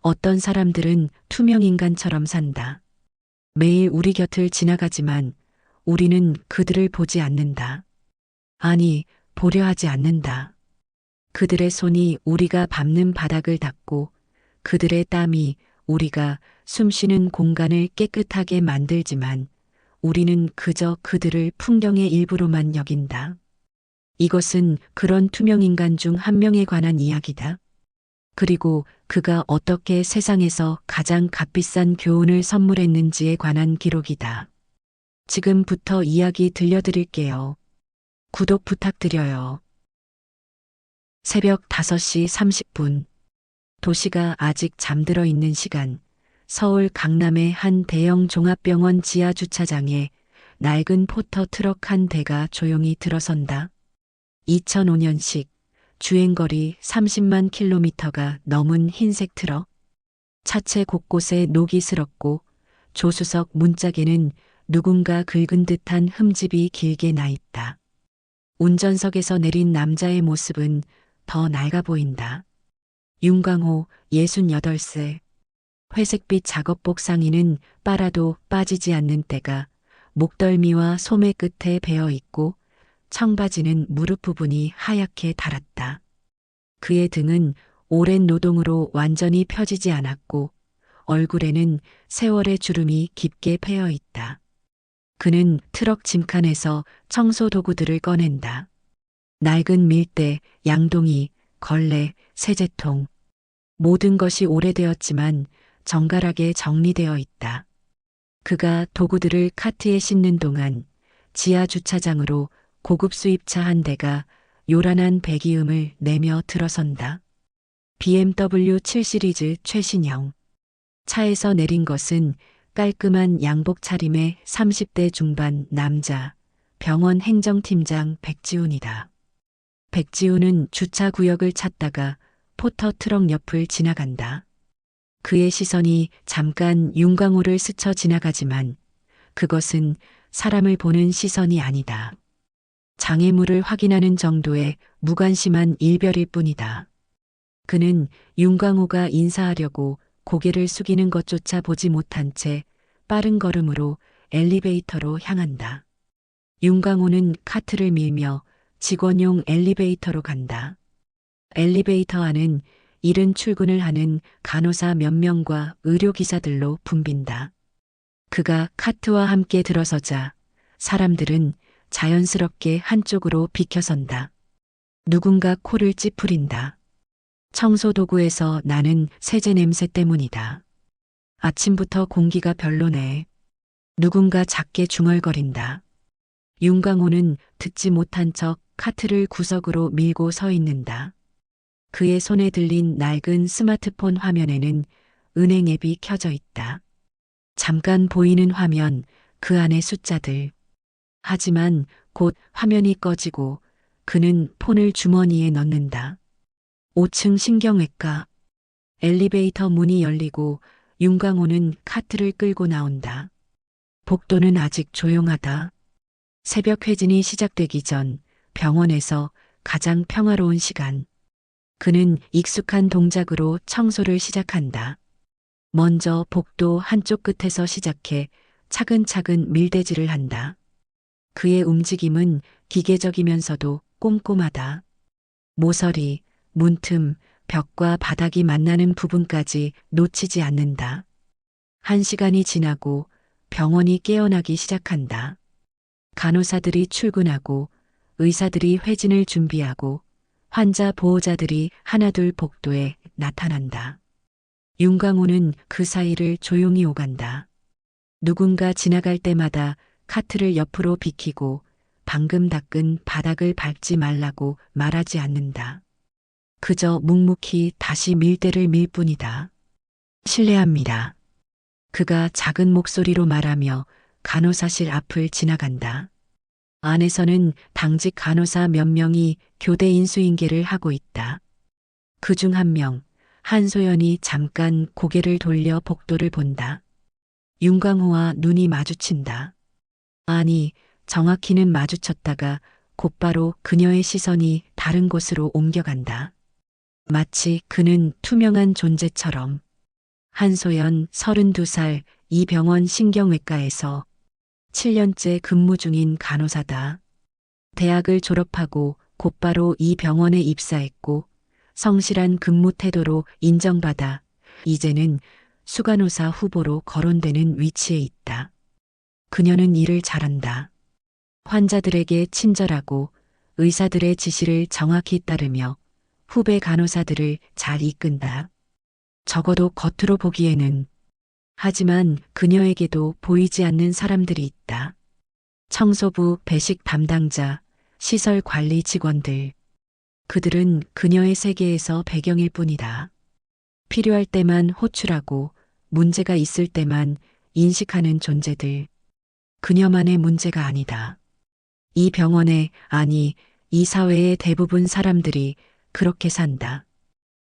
어떤 사람들은 투명 인간처럼 산다. 매일 우리 곁을 지나가지만 우리는 그들을 보지 않는다. 아니, 보려 하지 않는다. 그들의 손이 우리가 밟는 바닥을 닦고 그들의 땀이 우리가 숨쉬는 공간을 깨끗하게 만들지만 우리는 그저 그들을 풍경의 일부로만 여긴다. 이것은 그런 투명 인간 중 한 명에 관한 이야기다. 그리고 그가 어떻게 세상에서 가장 값비싼 교훈을 선물했는지에 관한 기록이다. 지금부터 이야기 들려드릴게요. 구독 부탁드려요. 새벽 5시 30분. 도시가 아직 잠들어 있는 시간. 서울 강남의 한 대형 종합병원 지하 주차장에 낡은 포터 트럭 한 대가 조용히 들어선다. 2005년식 주행거리 30만 킬로미터가 넘은 흰색 트럭. 차체 곳곳에 녹이 슬었고 조수석 문짝에는 누군가 긁은 듯한 흠집이 길게 나 있다. 운전석에서 내린 남자의 모습은 더 낡아 보인다. 윤광호 68세. 회색빛 작업복 상의는 빨아도 빠지지 않는 때가 목덜미와 소매 끝에 베어 있고 청바지는 무릎 부분이 하얗게 닳았다. 그의 등은 오랜 노동으로 완전히 펴지지 않았고 얼굴에는 세월의 주름이 깊게 패여 있다. 그는 트럭 짐칸에서 청소 도구들을 꺼낸다. 낡은 밀대, 양동이, 걸레, 세제통. 모든 것이 오래되었지만 정갈하게 정리되어 있다. 그가 도구들을 카트에 싣는 동안 지하 주차장으로 고급 수입차 한 대가 요란한 배기음을 내며 들어선다. BMW 7 시리즈 최신형. 차에서 내린 것은 깔끔한 양복 차림의 30대 중반 남자, 병원 행정팀장 백지훈이다. 백지훈은 주차 구역을 찾다가 포터 트럭 옆을 지나간다. 그의 시선이 잠깐 윤광호를 스쳐 지나가지만 그것은 사람을 보는 시선이 아니다. 장애물을 확인하는 정도의 무관심한 일별일 뿐이다. 그는 윤광호가 인사하려고 고개를 숙이는 것조차 보지 못한 채 빠른 걸음으로 엘리베이터로 향한다. 윤광호는 카트를 밀며 직원용 엘리베이터로 간다. 엘리베이터 안은 이른 출근을 하는 간호사 몇 명과 의료기사들로 붐빈다. 그가 카트와 함께 들어서자 사람들은 자연스럽게 한쪽으로 비켜선다. 누군가 코를 찌푸린다. 청소도구에서 나는 세제 냄새 때문이다. 아침부터 공기가 별로네. 누군가 작게 중얼거린다. 윤광호는 듣지 못한 척 카트를 구석으로 밀고 서 있는다. 그의 손에 들린 낡은 스마트폰 화면에는 은행 앱이 켜져 있다. 잠깐 보이는 화면, 그 안의 숫자들. 하지만 곧 화면이 꺼지고 그는 폰을 주머니에 넣는다. 5층 신경외과. 엘리베이터 문이 열리고 윤광호는 카트를 끌고 나온다. 복도는 아직 조용하다. 새벽 회진이 시작되기 전 병원에서 가장 평화로운 시간. 그는 익숙한 동작으로 청소를 시작한다. 먼저 복도 한쪽 끝에서 시작해 차근차근 밀대질을 한다. 그의 움직임은 기계적이면서도 꼼꼼하다. 모서리, 문틈, 벽과 바닥이 만나는 부분까지 놓치지 않는다. 1시간이 지나고 병원이 깨어나기 시작한다. 간호사들이 출근하고 의사들이 회진을 준비하고 환자 보호자들이 하나둘 복도에 나타난다. 윤광호는 그 사이를 조용히 오간다. 누군가 지나갈 때마다 카트를 옆으로 비키고 방금 닦은 바닥을 밟지 말라고 말하지 않는다. 그저 묵묵히 다시 밀대를 밀 뿐이다. 실례합니다. 그가 작은 목소리로 말하며 간호사실 앞을 지나간다. 안에서는 당직 간호사 몇 명이 교대 인수인계를 하고 있다. 그중 한 명, 한소연이 잠깐 고개를 돌려 복도를 본다. 윤광호와 눈이 마주친다. 아니, 정확히는 마주쳤다가 곧바로 그녀의 시선이 다른 곳으로 옮겨간다. 마치 그는 투명한 존재처럼. 한소연 32살 이 병원 신경외과에서 7년째 근무 중인 간호사다. 대학을 졸업하고 곧바로 이 병원에 입사했고 성실한 근무 태도로 인정받아 이제는 수간호사 후보로 거론되는 위치에 있다. 그녀는 일을 잘한다. 환자들에게 친절하고 의사들의 지시를 정확히 따르며 후배 간호사들을 잘 이끈다. 적어도 겉으로 보기에는. 하지만 그녀에게도 보이지 않는 사람들이 있다. 청소부 배식 담당자, 시설 관리 직원들. 그들은 그녀의 세계에서 배경일 뿐이다. 필요할 때만 호출하고 문제가 있을 때만 인식하는 존재들. 그녀만의 문제가 아니다. 이 병원에, 아니, 이 사회의 대부분 사람들이 그렇게 산다.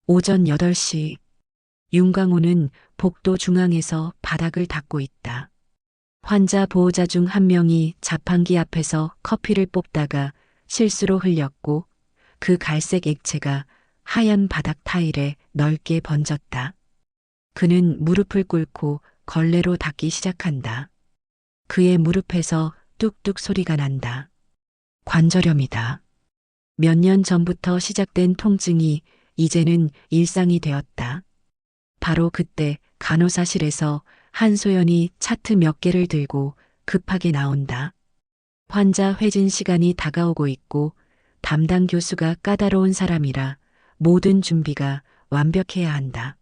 오전 8시. 윤광호는 복도 중앙에서 바닥을 닦고 있다. 환자 보호자 중 한 명이 자판기 앞에서 커피를 뽑다가 실수로 흘렸고 그 갈색 액체가 하얀 바닥 타일에 넓게 번졌다. 그는 무릎을 꿇고 걸레로 닦기 시작한다. 그의 무릎에서 뚝뚝 소리가 난다. 관절염이다. 몇 년 전부터 시작된 통증이 이제는 일상이 되었다. 바로 그때 간호사실에서 한소연이 차트 몇 개를 들고 급하게 나온다. 환자 회진 시간이 다가오고 있고 담당 교수가 까다로운 사람이라 모든 준비가 완벽해야 한다.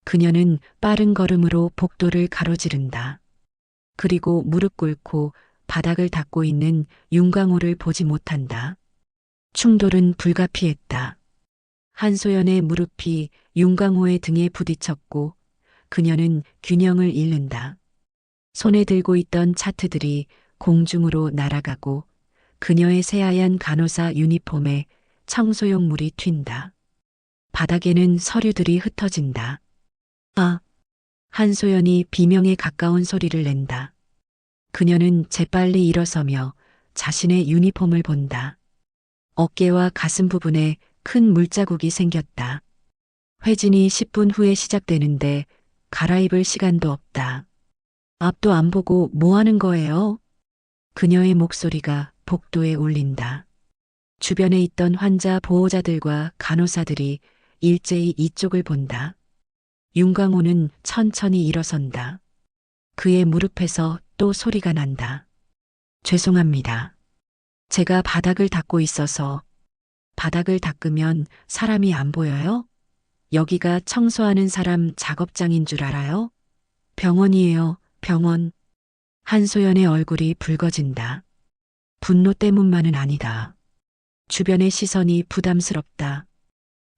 그녀는 빠른 걸음으로 복도를 가로지른다. 그리고 무릎 꿇고 바닥을 닦고 있는 윤광호를 보지 못한다. 충돌은 불가피했다. 한소연의 무릎이 윤광호의 등에 부딪혔고 그녀는 균형을 잃는다. 손에 들고 있던 차트들이 공중으로 날아가고 그녀의 새하얀 간호사 유니폼에 청소용 물이 튄다. 바닥에는 서류들이 흩어진다. 아! 한소연이 비명에 가까운 소리를 낸다. 그녀는 재빨리 일어서며 자신의 유니폼을 본다. 어깨와 가슴 부분에 큰 물자국이 생겼다. 회진이 10분 후에 시작되는데 갈아입을 시간도 없다. 앞도 안 보고 뭐 하는 거예요? 그녀의 목소리가 복도에 울린다. 주변에 있던 환자 보호자들과 간호사들이 일제히 이쪽을 본다. 윤광호는 천천히 일어선다. 그의 무릎에서 또 소리가 난다. 죄송합니다. 제가 바닥을 닦고 있어서. 바닥을 닦으면 사람이 안 보여요? 여기가 청소하는 사람 작업장인 줄 알아요? 병원이에요, 병원. 한소연의 얼굴이 붉어진다. 분노 때문만은 아니다. 주변의 시선이 부담스럽다.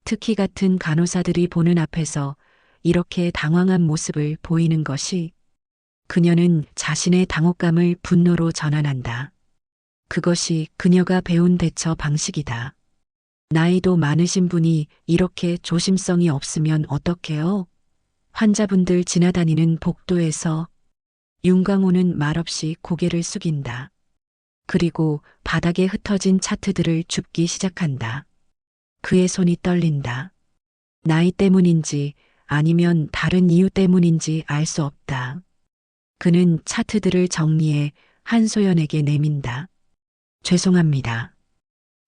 특히 같은 간호사들이 보는 앞에서 이렇게 당황한 모습을 보이는 것이 그녀는 자신의 당혹감을 분노로 전환한다. 그것이 그녀가 배운 대처 방식이다. 나이도 많으신 분이 이렇게 조심성이 없으면 어떡해요? 환자분들 지나다니는 복도에서 윤광호는 말없이 고개를 숙인다. 그리고 바닥에 흩어진 차트들을 줍기 시작한다. 그의 손이 떨린다. 나이 때문인지 아니면 다른 이유 때문인지 알 수 없다. 그는 차트들을 정리해 한소연에게 내민다. 죄송합니다.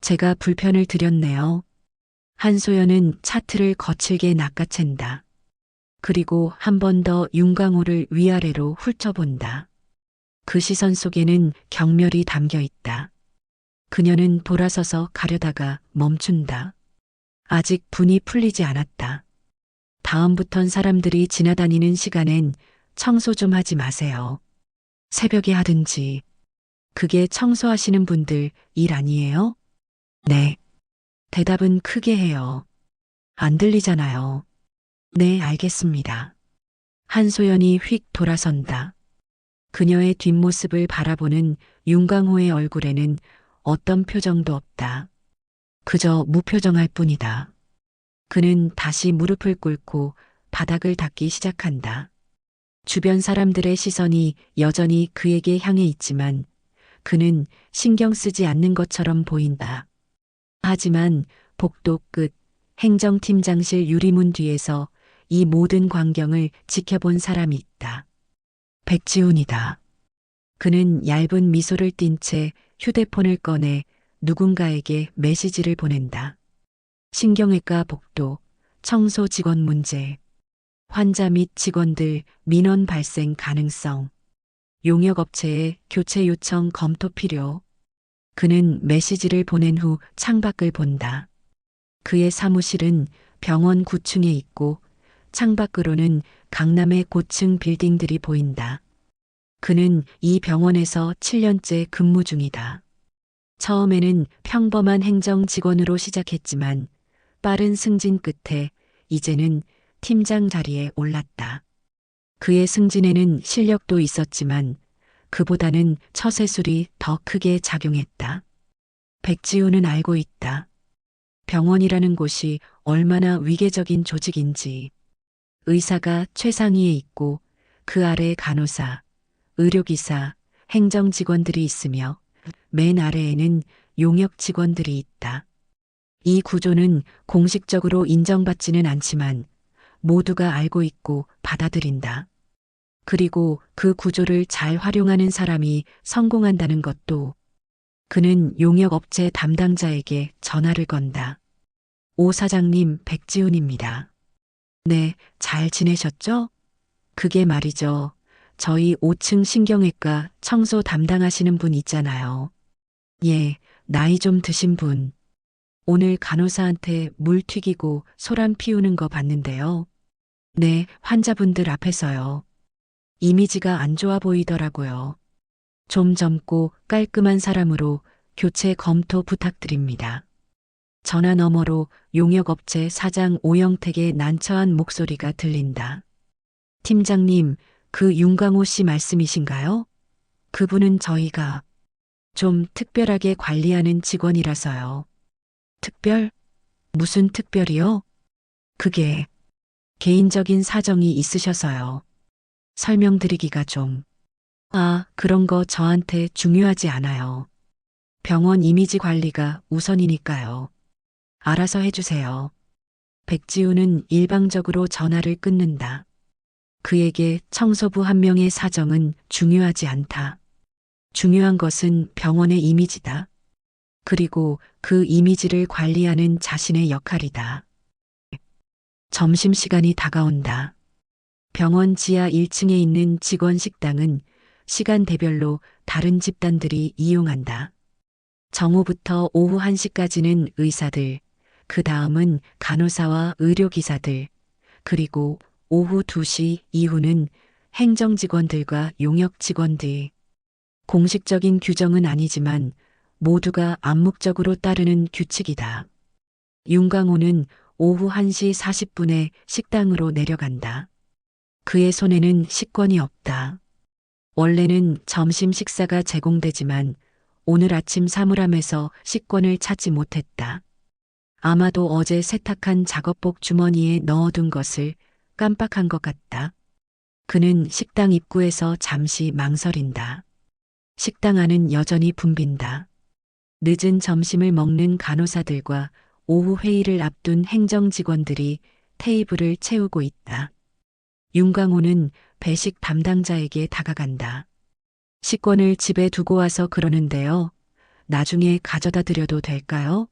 제가 불편을 드렸네요. 한소연은 차트를 거칠게 낚아챈다. 그리고 한 번 더 윤광호를 위아래로 훑어본다. 그 시선 속에는 경멸이 담겨 있다. 그녀는 돌아서서 가려다가 멈춘다. 아직 분이 풀리지 않았다. 다음부턴 사람들이 지나다니는 시간엔 청소 좀 하지 마세요. 새벽에 하든지. 그게 청소하시는 분들 일 아니에요? 네. 대답은 크게 해요. 안 들리잖아요. 네, 알겠습니다. 한소연이 휙 돌아선다. 그녀의 뒷모습을 바라보는 윤광호의 얼굴에는 어떤 표정도 없다. 그저 무표정할 뿐이다. 그는 다시 무릎을 꿇고 바닥을 닦기 시작한다. 주변 사람들의 시선이 여전히 그에게 향해 있지만 그는 신경 쓰지 않는 것처럼 보인다. 하지만 복도 끝 행정팀장실 유리문 뒤에서 이 모든 광경을 지켜본 사람이 있다. 백지훈이다. 그는 얇은 미소를 띤 채 휴대폰을 꺼내 누군가에게 메시지를 보낸다. 신경외과 복도, 청소 직원 문제, 환자 및 직원들 민원 발생 가능성, 용역업체의 교체 요청 검토 필요. 그는 메시지를 보낸 후 창밖을 본다. 그의 사무실은 병원 9층에 있고 창밖으로는 강남의 고층 빌딩들이 보인다. 그는 이 병원에서 7년째 근무 중이다. 처음에는 평범한 행정 직원으로 시작했지만 빠른 승진 끝에 이제는 팀장 자리에 올랐다. 그의 승진에는 실력도 있었지만 그보다는 처세술이 더 크게 작용했다. 백지훈은 알고 있다. 병원이라는 곳이 얼마나 위계적인 조직인지. 의사가 최상위에 있고 그 아래 간호사, 의료기사, 행정직원들이 있으며 맨 아래에는 용역 직원들이 있다. 이 구조는 공식적으로 인정받지는 않지만 모두가 알고 있고 받아들인다. 그리고 그 구조를 잘 활용하는 사람이 성공한다는 것도. 그는 용역업체 담당자에게 전화를 건다. 오 사장님, 백지훈입니다. 네, 잘 지내셨죠? 그게 말이죠. 저희 5층 신경외과 청소 담당하시는 분 있잖아요. 예, 나이 좀 드신 분. 오늘 간호사한테 물 튀기고 소란 피우는 거 봤는데요. 네, 환자분들 앞에서요. 이미지가 안 좋아 보이더라고요. 좀 젊고 깔끔한 사람으로 교체 검토 부탁드립니다. 전화 너머로 용역업체 사장 오영택의 난처한 목소리가 들린다. 팀장님, 그 윤광호 씨 말씀이신가요? 그분은 저희가 좀 특별하게 관리하는 직원이라서요. 특별? 무슨 특별이요? 그게 개인적인 사정이 있으셔서요. 설명드리기가 좀. 아, 그런 거 저한테 중요하지 않아요. 병원 이미지 관리가 우선이니까요. 알아서 해주세요. 백지훈은 일방적으로 전화를 끊는다. 그에게 청소부 한 명의 사정은 중요하지 않다. 중요한 것은 병원의 이미지다. 그리고 그 이미지를 관리하는 자신의 역할이다. 점심시간이 다가온다. 병원 지하 1층에 있는 직원 식당은 시간대별로 다른 집단들이 이용한다. 정오부터 오후 1시까지는 의사들, 그 다음은 간호사와 의료기사들, 그리고 오후 2시 이후는 행정직원들과 용역직원들. 공식적인 규정은 아니지만 모두가 암묵적으로 따르는 규칙이다. 윤광호는 오후 1시 40분에 식당으로 내려간다. 그의 손에는 식권이 없다. 원래는 점심 식사가 제공되지만 오늘 아침 사물함에서 식권을 찾지 못했다. 아마도 어제 세탁한 작업복 주머니에 넣어둔 것을 깜빡한 것 같다. 그는 식당 입구에서 잠시 망설인다. 식당 안은 여전히 붐빈다. 늦은 점심을 먹는 간호사들과 오후 회의를 앞둔 행정직원들이 테이블을 채우고 있다. 윤광호는 배식 담당자에게 다가간다. 식권을 집에 두고 와서 그러는데요. 나중에 가져다 드려도 될까요?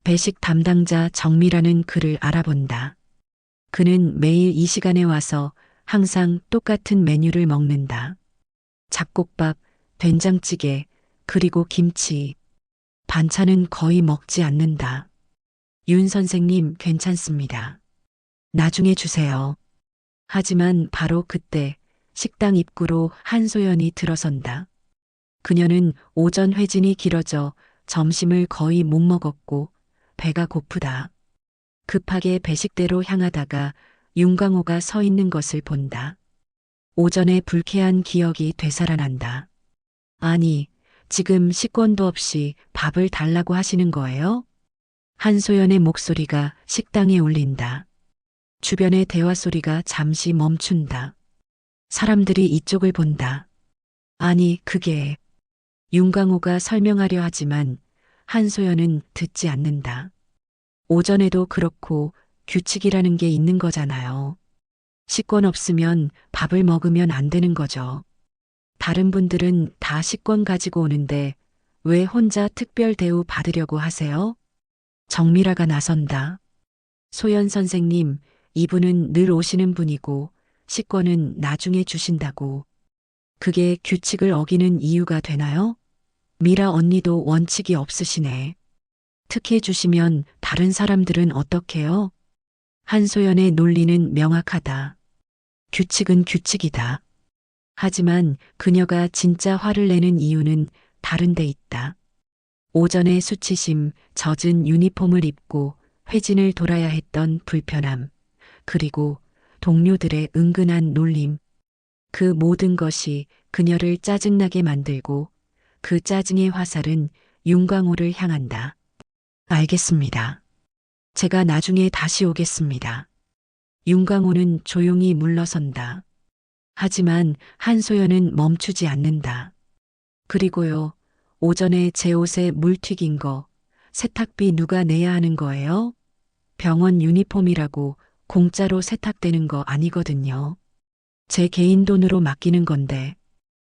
배식 담당자 정미라는 그를 알아본다. 그는 매일 이 시간에 와서 항상 똑같은 메뉴를 먹는다. 잡곡밥, 된장찌개, 그리고 김치. 반찬은 거의 먹지 않는다. 윤 선생님 괜찮습니다. 나중에 주세요. 하지만 바로 그때 식당 입구로 한소연이 들어선다. 그녀는 오전 회진이 길어져 점심을 거의 못 먹었고 배가 고프다. 급하게 배식대로 향하다가 윤광호가 서 있는 것을 본다. 오전에 불쾌한 기억이 되살아난다. 아니, 지금 식권도 없이 밥을 달라고 하시는 거예요? 한소연의 목소리가 식당에 울린다. 주변의 대화 소리가 잠시 멈춘다. 사람들이 이쪽을 본다. 아니, 그게. 윤광호가 설명하려 하지만 한소연은 듣지 않는다. 오전에도 그렇고 규칙이라는 게 있는 거잖아요. 식권 없으면 밥을 먹으면 안 되는 거죠. 다른 분들은 다 식권 가지고 오는데 왜 혼자 특별 대우 받으려고 하세요? 정미라가 나선다. 소연 선생님, 이분은 늘 오시는 분이고 식권은 나중에 주신다고. 그게 규칙을 어기는 이유가 되나요? 미라 언니도 원칙이 없으시네. 특혜 주시면 다른 사람들은 어떡해요? 한소연의 논리는 명확하다. 규칙은 규칙이다. 하지만 그녀가 진짜 화를 내는 이유는 다른 데 있다. 오전에 수치심, 젖은 유니폼을 입고 회진을 돌아야 했던 불편함, 그리고 동료들의 은근한 놀림. 그 모든 것이 그녀를 짜증나게 만들고 그 짜증의 화살은 윤광호를 향한다. 알겠습니다. 제가 나중에 다시 오겠습니다. 윤광호는 조용히 물러선다. 하지만 한소연은 멈추지 않는다. 그리고요, 오전에 제 옷에 물 튀긴 거, 세탁비 누가 내야 하는 거예요? 병원 유니폼이라고 공짜로 세탁되는 거 아니거든요. 제 개인 돈으로 맡기는 건데.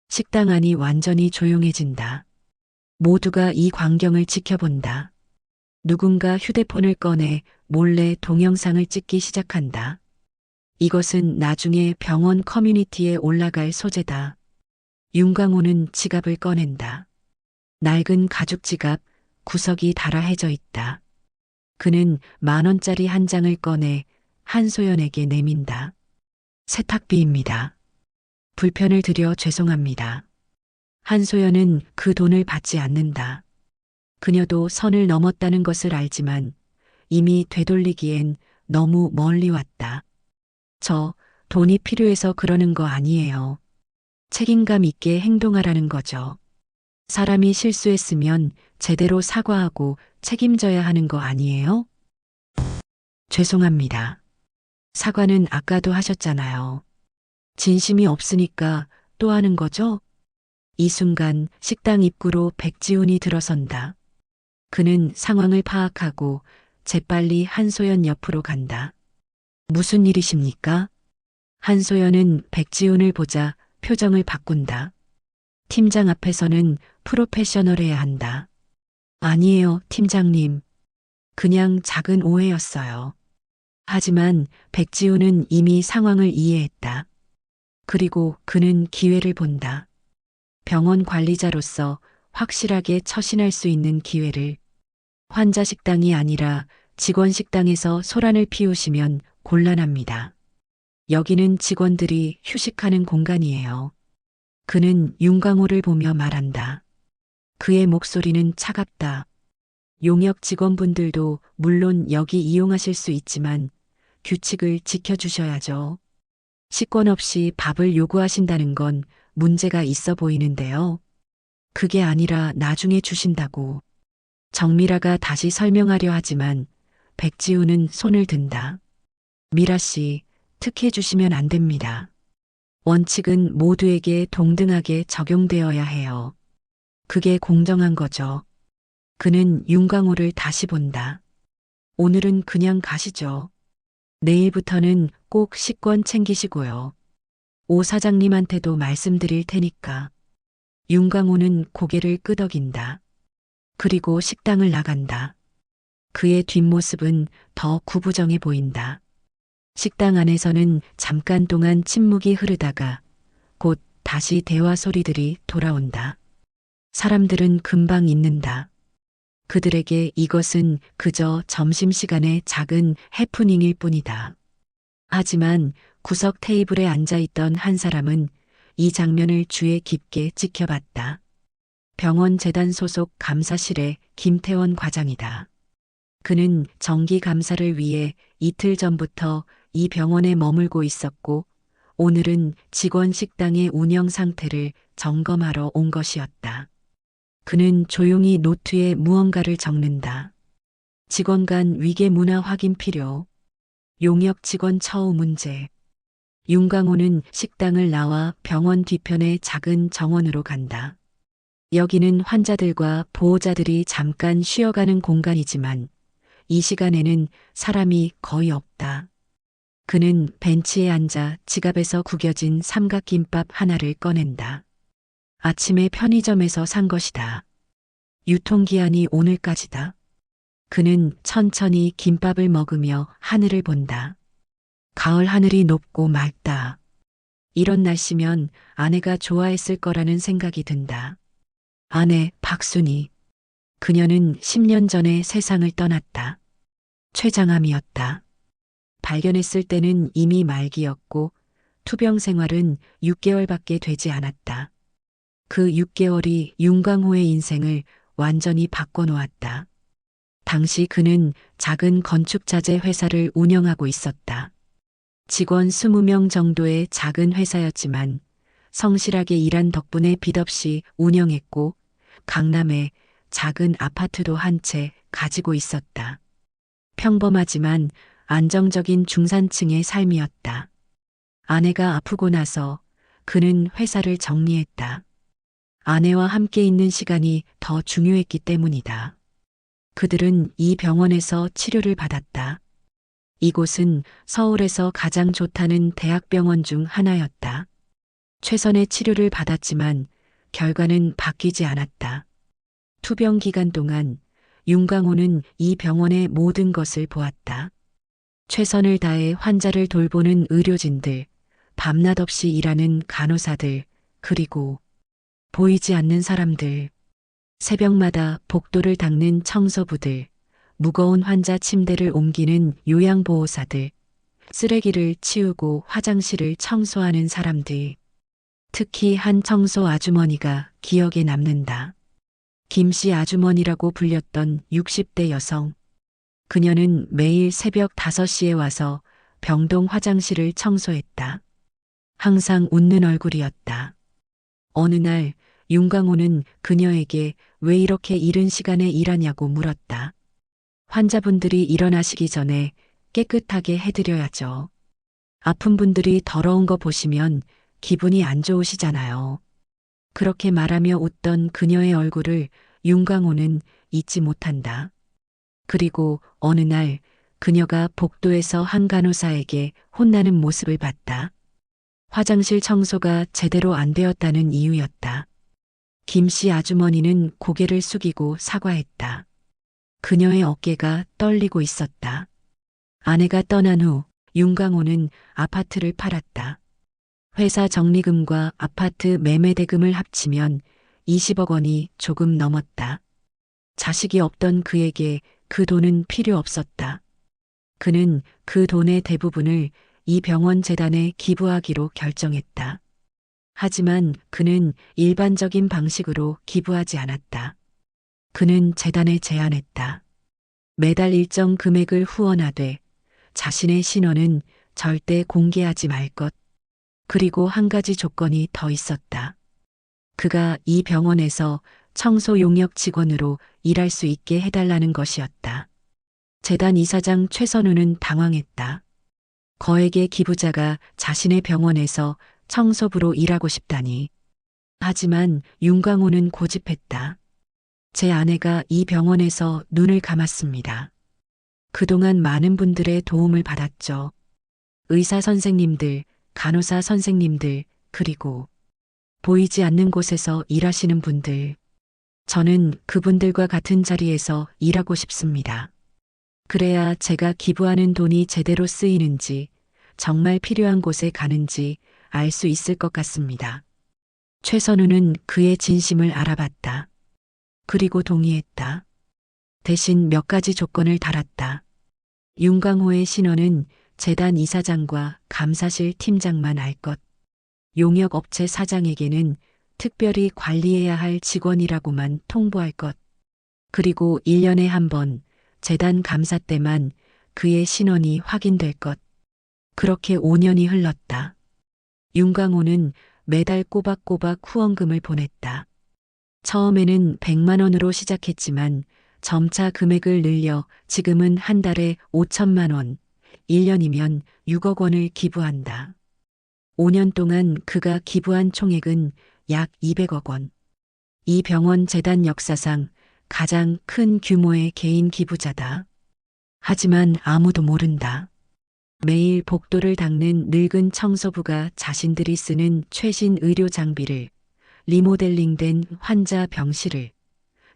식당 안이 완전히 조용해진다. 모두가 이 광경을 지켜본다. 누군가 휴대폰을 꺼내 몰래 동영상을 찍기 시작한다. 이것은 나중에 병원 커뮤니티에 올라갈 소재다. 윤광호는 지갑을 꺼낸다. 낡은 가죽 지갑, 구석이 달아해져 있다. 그는 10,000원짜리 한 장을 꺼내 한소연에게 내민다. 세탁비입니다. 불편을 드려 죄송합니다. 한소연은 그 돈을 받지 않는다. 그녀도 선을 넘었다는 것을 알지만 이미 되돌리기엔 너무 멀리 왔다. 저 돈이 필요해서 그러는 거 아니에요. 책임감 있게 행동하라는 거죠. 사람이 실수했으면 제대로 사과하고 책임져야 하는 거 아니에요? 죄송합니다. 사과는 아까도 하셨잖아요. 진심이 없으니까 또 하는 거죠? 이 순간 식당 입구로 백지훈이 들어선다. 그는 상황을 파악하고 재빨리 한소연 옆으로 간다. 무슨 일이십니까? 한소연은 백지훈을 보자 표정을 바꾼다. 팀장 앞에서는 프로페셔널해야 한다. 아니에요, 팀장님. 그냥 작은 오해였어요. 하지만 백지훈은 이미 상황을 이해했다. 그리고 그는 기회를 본다. 병원 관리자로서 확실하게 처신할 수 있는 기회를. 환자 식당이 아니라 직원 식당에서 소란을 피우시면 곤란합니다. 여기는 직원들이 휴식하는 공간이에요. 그는 윤광호를 보며 말한다. 그의 목소리는 차갑다. 용역 직원분들도 물론 여기 이용하실 수 있지만 규칙을 지켜주셔야죠. 식권 없이 밥을 요구하신다는 건 문제가 있어 보이는데요. 그게 아니라 나중에 주신다고. 정미라가 다시 설명하려 하지만 백지우는 손을 든다. 미라 씨, 특혜 주시면 안 됩니다. 원칙은 모두에게 동등하게 적용되어야 해요. 그게 공정한 거죠. 그는 윤광호를 다시 본다. 오늘은 그냥 가시죠. 내일부터는 꼭 식권 챙기시고요. 오 사장님한테도 말씀드릴 테니까. 윤광호는 고개를 끄덕인다. 그리고 식당을 나간다. 그의 뒷모습은 더 구부정해 보인다. 식당 안에서는 잠깐 동안 침묵이 흐르다가 곧 다시 대화 소리들이 돌아온다. 사람들은 금방 잊는다. 그들에게 이것은 그저 점심시간의 작은 해프닝일 뿐이다. 하지만 구석 테이블에 앉아있던 한 사람은 이 장면을 주의 깊게 지켜봤다. 병원 재단 소속 감사실의 김태원 과장이다. 그는 정기 감사를 위해 이틀 전부터 이 병원에 머물고 있었고 오늘은 직원 식당의 운영 상태를 점검하러 온 것이었다. 그는 조용히 노트에 무언가를 적는다. 직원 간 위계 문화 확인 필요. 용역 직원 처우 문제. 윤광호는 식당을 나와 병원 뒤편의 작은 정원으로 간다. 여기는 환자들과 보호자들이 잠깐 쉬어가는 공간이지만 이 시간에는 사람이 거의 없다. 그는 벤치에 앉아 지갑에서 구겨진 삼각김밥 하나를 꺼낸다. 아침에 편의점에서 산 것이다. 유통기한이 오늘까지다. 그는 천천히 김밥을 먹으며 하늘을 본다. 가을 하늘이 높고 맑다. 이런 날씨면 아내가 좋아했을 거라는 생각이 든다. 아내 박순희. 그녀는 10년 전에 세상을 떠났다. 췌장암이었다. 발견했을 때는 이미 말기였고 투병 생활은 6개월밖에 되지 않았다. 그 6개월이 윤광호의 인생을 완전히 바꿔놓았다. 당시 그는 작은 건축자재 회사를 운영하고 있었다. 직원 20명 정도의 작은 회사였지만 성실하게 일한 덕분에 빚 없이 운영했고 강남에 작은 아파트도 한 채 가지고 있었다. 평범하지만 안정적인 중산층의 삶이었다. 아내가 아프고 나서 그는 회사를 정리했다. 아내와 함께 있는 시간이 더 중요했기 때문이다. 그들은 이 병원에서 치료를 받았다. 이곳은 서울에서 가장 좋다는 대학병원 중 하나였다. 최선의 치료를 받았지만 결과는 바뀌지 않았다. 투병 기간 동안 윤광호는 이 병원의 모든 것을 보았다. 최선을 다해 환자를 돌보는 의료진들, 밤낮 없이 일하는 간호사들, 그리고 보이지 않는 사람들, 새벽마다 복도를 닦는 청소부들, 무거운 환자 침대를 옮기는 요양보호사들, 쓰레기를 치우고 화장실을 청소하는 사람들. 특히 한 청소 아주머니가 기억에 남는다. 김씨 아주머니라고 불렸던 60대 여성. 그녀는 매일 새벽 5시에 와서 병동 화장실을 청소했다. 항상 웃는 얼굴이었다. 어느 날 윤광호는 그녀에게 왜 이렇게 이른 시간에 일하냐고 물었다. 환자분들이 일어나시기 전에 깨끗하게 해드려야죠. 아픈 분들이 더러운 거 보시면 기분이 안 좋으시잖아요. 그렇게 말하며 웃던 그녀의 얼굴을 윤광호는 잊지 못한다. 그리고 어느 날 그녀가 복도에서 한 간호사에게 혼나는 모습을 봤다. 화장실 청소가 제대로 안 되었다는 이유였다. 김씨 아주머니는 고개를 숙이고 사과했다. 그녀의 어깨가 떨리고 있었다. 아내가 떠난 후 윤광호는 아파트를 팔았다. 회사 적립금과 아파트 매매 대금을 합치면 20억 원이 조금 넘었다. 자식이 없던 그에게 그 돈은 필요 없었다. 그는 그 돈의 대부분을 이 병원 재단에 기부하기로 결정했다. 하지만 그는 일반적인 방식으로 기부하지 않았다. 그는 재단에 제안했다. 매달 일정 금액을 후원하되 자신의 신원은 절대 공개하지 말 것. 그리고 한 가지 조건이 더 있었다. 그가 이 병원에서 청소 용역 직원으로 일할 수 있게 해달라는 것이었다. 재단 이사장 최선우는 당황했다. 거액의 기부자가 자신의 병원에서 청소부로 일하고 싶다니. 하지만 윤광호는 고집했다. 제 아내가 이 병원에서 눈을 감았습니다. 그동안 많은 분들의 도움을 받았죠. 의사 선생님들, 간호사 선생님들, 그리고 보이지 않는 곳에서 일하시는 분들. 저는 그분들과 같은 자리에서 일하고 싶습니다. 그래야 제가 기부하는 돈이 제대로 쓰이는지, 정말 필요한 곳에 가는지 알 수 있을 것 같습니다. 최선우는 그의 진심을 알아봤다. 그리고 동의했다. 대신 몇 가지 조건을 달았다. 윤광호의 신원은 재단 이사장과 감사실 팀장만 알 것. 용역업체 사장에게는 특별히 관리해야 할 직원이라고만 통보할 것. 그리고 1년에 한 번 재단 감사 때만 그의 신원이 확인될 것. 그렇게 5년이 흘렀다. 윤광호는 매달 꼬박꼬박 후원금을 보냈다. 처음에는 100만 원으로 시작했지만 점차 금액을 늘려 지금은 한 달에 5천만 원, 1년이면 6억 원을 기부한다. 5년 동안 그가 기부한 총액은 약 200억 원. 이 병원 재단 역사상 가장 큰 규모의 개인 기부자다. 하지만 아무도 모른다. 매일 복도를 닦는 늙은 청소부가 자신들이 쓰는 최신 의료 장비를, 리모델링된 환자 병실을,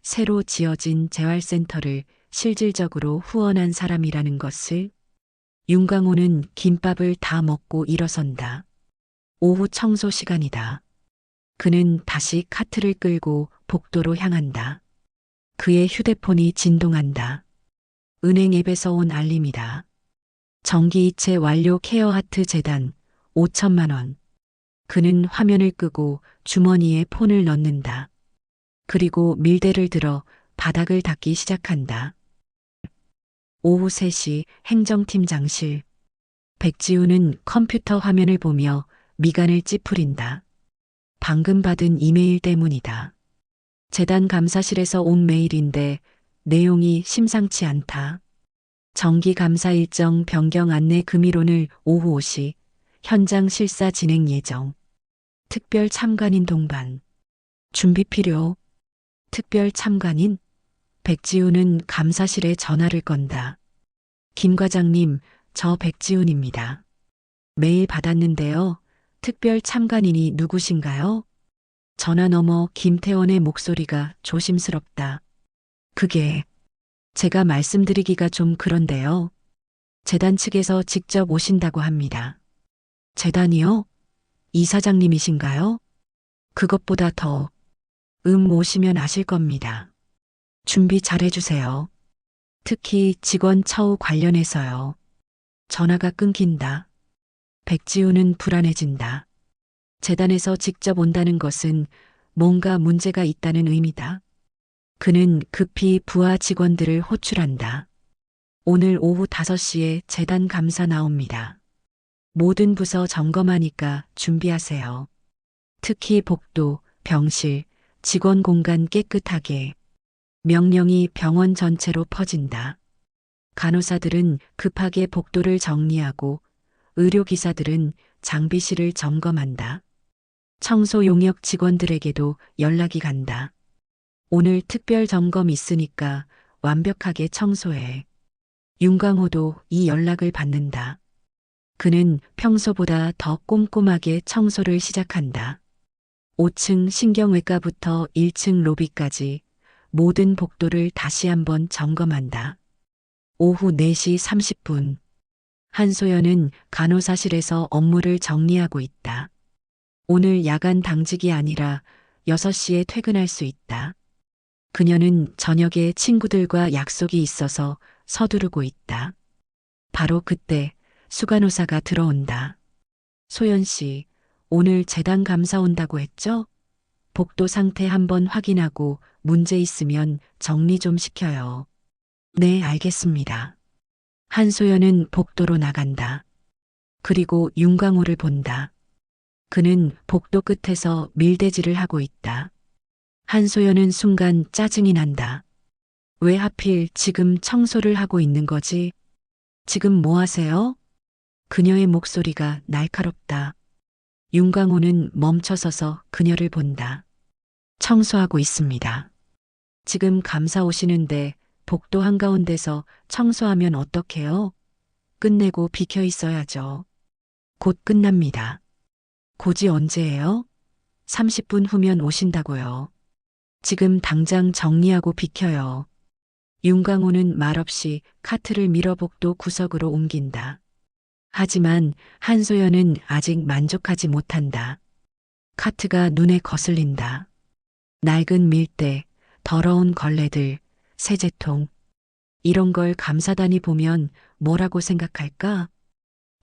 새로 지어진 재활센터를 실질적으로 후원한 사람이라는 것을. 윤강호는 김밥을 다 먹고 일어선다. 오후 청소 시간이다. 그는 다시 카트를 끌고 복도로 향한다. 그의 휴대폰이 진동한다. 은행 앱에서 온 알림이다. 정기이체 완료 케어하트 재단 5천만 원. 그는 화면을 끄고 주머니에 폰을 넣는다. 그리고 밀대를 들어 바닥을 닦기 시작한다. 오후 3시 행정팀장실. 백지우는 컴퓨터 화면을 보며 미간을 찌푸린다. 방금 받은 이메일 때문이다. 재단 감사실에서 온 메일인데 내용이 심상치 않다. 정기 감사 일정 변경 안내 금일 오후 5시 현장 실사 진행 예정. 특별 참관인 동반. 준비 필요. 특별 참관인. 백지훈은 감사실에 전화를 건다. 김 과장님, 저 백지훈입니다. 메일 받았는데요. 특별 참관인이 누구신가요? 전화 너머 김태원의 목소리가 조심스럽다. 그게 제가 말씀드리기가 좀 그런데요. 재단 측에서 직접 오신다고 합니다. 재단이요? 이사장님이신가요? 그것보다 더 오시면 아실 겁니다. 준비 잘해주세요. 특히 직원 처우 관련해서요. 전화가 끊긴다. 백지우는 불안해진다. 재단에서 직접 온다는 것은 뭔가 문제가 있다는 의미다. 그는 급히 부하 직원들을 호출한다. 오늘 오후 5시에 재단 감사 나옵니다. 모든 부서 점검하니까 준비하세요. 특히 복도, 병실, 직원 공간 깨끗하게. 명령이 병원 전체로 퍼진다. 간호사들은 급하게 복도를 정리하고 의료기사들은 장비실을 점검한다. 청소 용역 직원들에게도 연락이 간다. 오늘 특별 점검 있으니까 완벽하게 청소해. 윤광호도 이 연락을 받는다. 그는 평소보다 더 꼼꼼하게 청소를 시작한다. 5층 신경외과부터 1층 로비까지 모든 복도를 다시 한번 점검한다. 오후 4시 30분. 한소연은 간호사실에서 업무를 정리하고 있다. 오늘 야간 당직이 아니라 6시에 퇴근할 수 있다. 그녀는 저녁에 친구들과 약속이 있어서 서두르고 있다. 바로 그때 수간호사가 들어온다. 소연 씨, 오늘 재단 감사 온다고 했죠? 복도 상태 한번 확인하고 문제 있으면 정리 좀 시켜요. 네, 알겠습니다. 한소연은 복도로 나간다. 그리고 윤광호를 본다. 그는 복도 끝에서 밀대질을 하고 있다. 한소연은 순간 짜증이 난다. 왜 하필 지금 청소를 하고 있는 거지? 지금 뭐 하세요? 그녀의 목소리가 날카롭다. 윤광호는 멈춰서서 그녀를 본다. 청소하고 있습니다. 지금 감사 오시는데 복도 한가운데서 청소하면 어떡해요? 끝내고 비켜 있어야죠. 곧 끝납니다. 곧이 언제예요? 30분 후면 오신다고요. 지금 당장 정리하고 비켜요. 윤광호는 말없이 카트를 밀어 복도 구석으로 옮긴다. 하지만 한소연은 아직 만족하지 못한다. 카트가 눈에 거슬린다. 낡은 밀대, 더러운 걸레들, 세제통. 이런 걸 감사단이 보면 뭐라고 생각할까?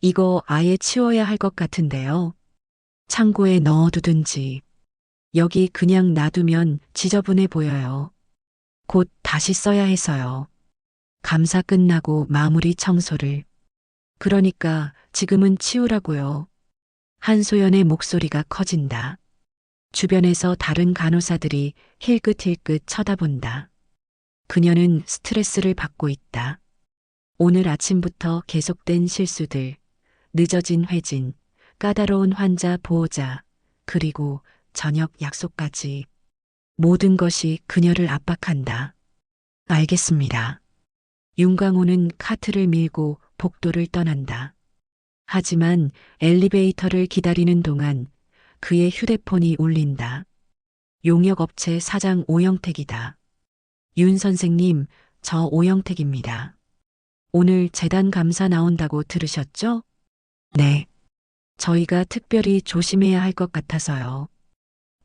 이거 아예 치워야 할 것 같은데요. 창고에 넣어두든지. 여기 그냥 놔두면 지저분해 보여요. 곧 다시 써야 해서요. 감사 끝나고 마무리 청소를. 그러니까 지금은 치우라고요. 한소연의 목소리가 커진다. 주변에서 다른 간호사들이 힐끗힐끗 쳐다본다. 그녀는 스트레스를 받고 있다. 오늘 아침부터 계속된 실수들, 늦어진 회진, 까다로운 환자 보호자, 그리고 저녁 약속까지. 모든 것이 그녀를 압박한다. 알겠습니다. 윤광호는 카트를 밀고 복도를 떠난다. 하지만 엘리베이터를 기다리는 동안 그의 휴대폰이 울린다. 용역업체 사장 오영택이다. 윤 선생님, 저 오영택입니다. 오늘 재단 감사 나온다고 들으셨죠? 네. 저희가 특별히 조심해야 할 것 같아서요.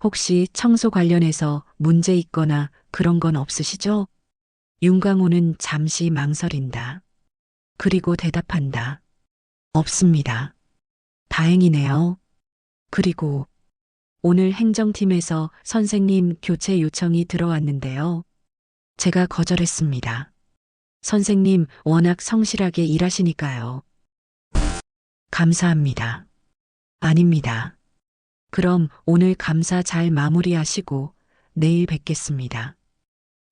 혹시 청소 관련해서 문제 있거나 그런 건 없으시죠? 윤광호는 잠시 망설인다. 그리고 대답한다. 없습니다. 다행이네요. 그리고 오늘 행정팀에서 선생님 교체 요청이 들어왔는데요. 제가 거절했습니다. 선생님 워낙 성실하게 일하시니까요. 감사합니다. 아닙니다. 그럼 오늘 감사 잘 마무리하시고 내일 뵙겠습니다.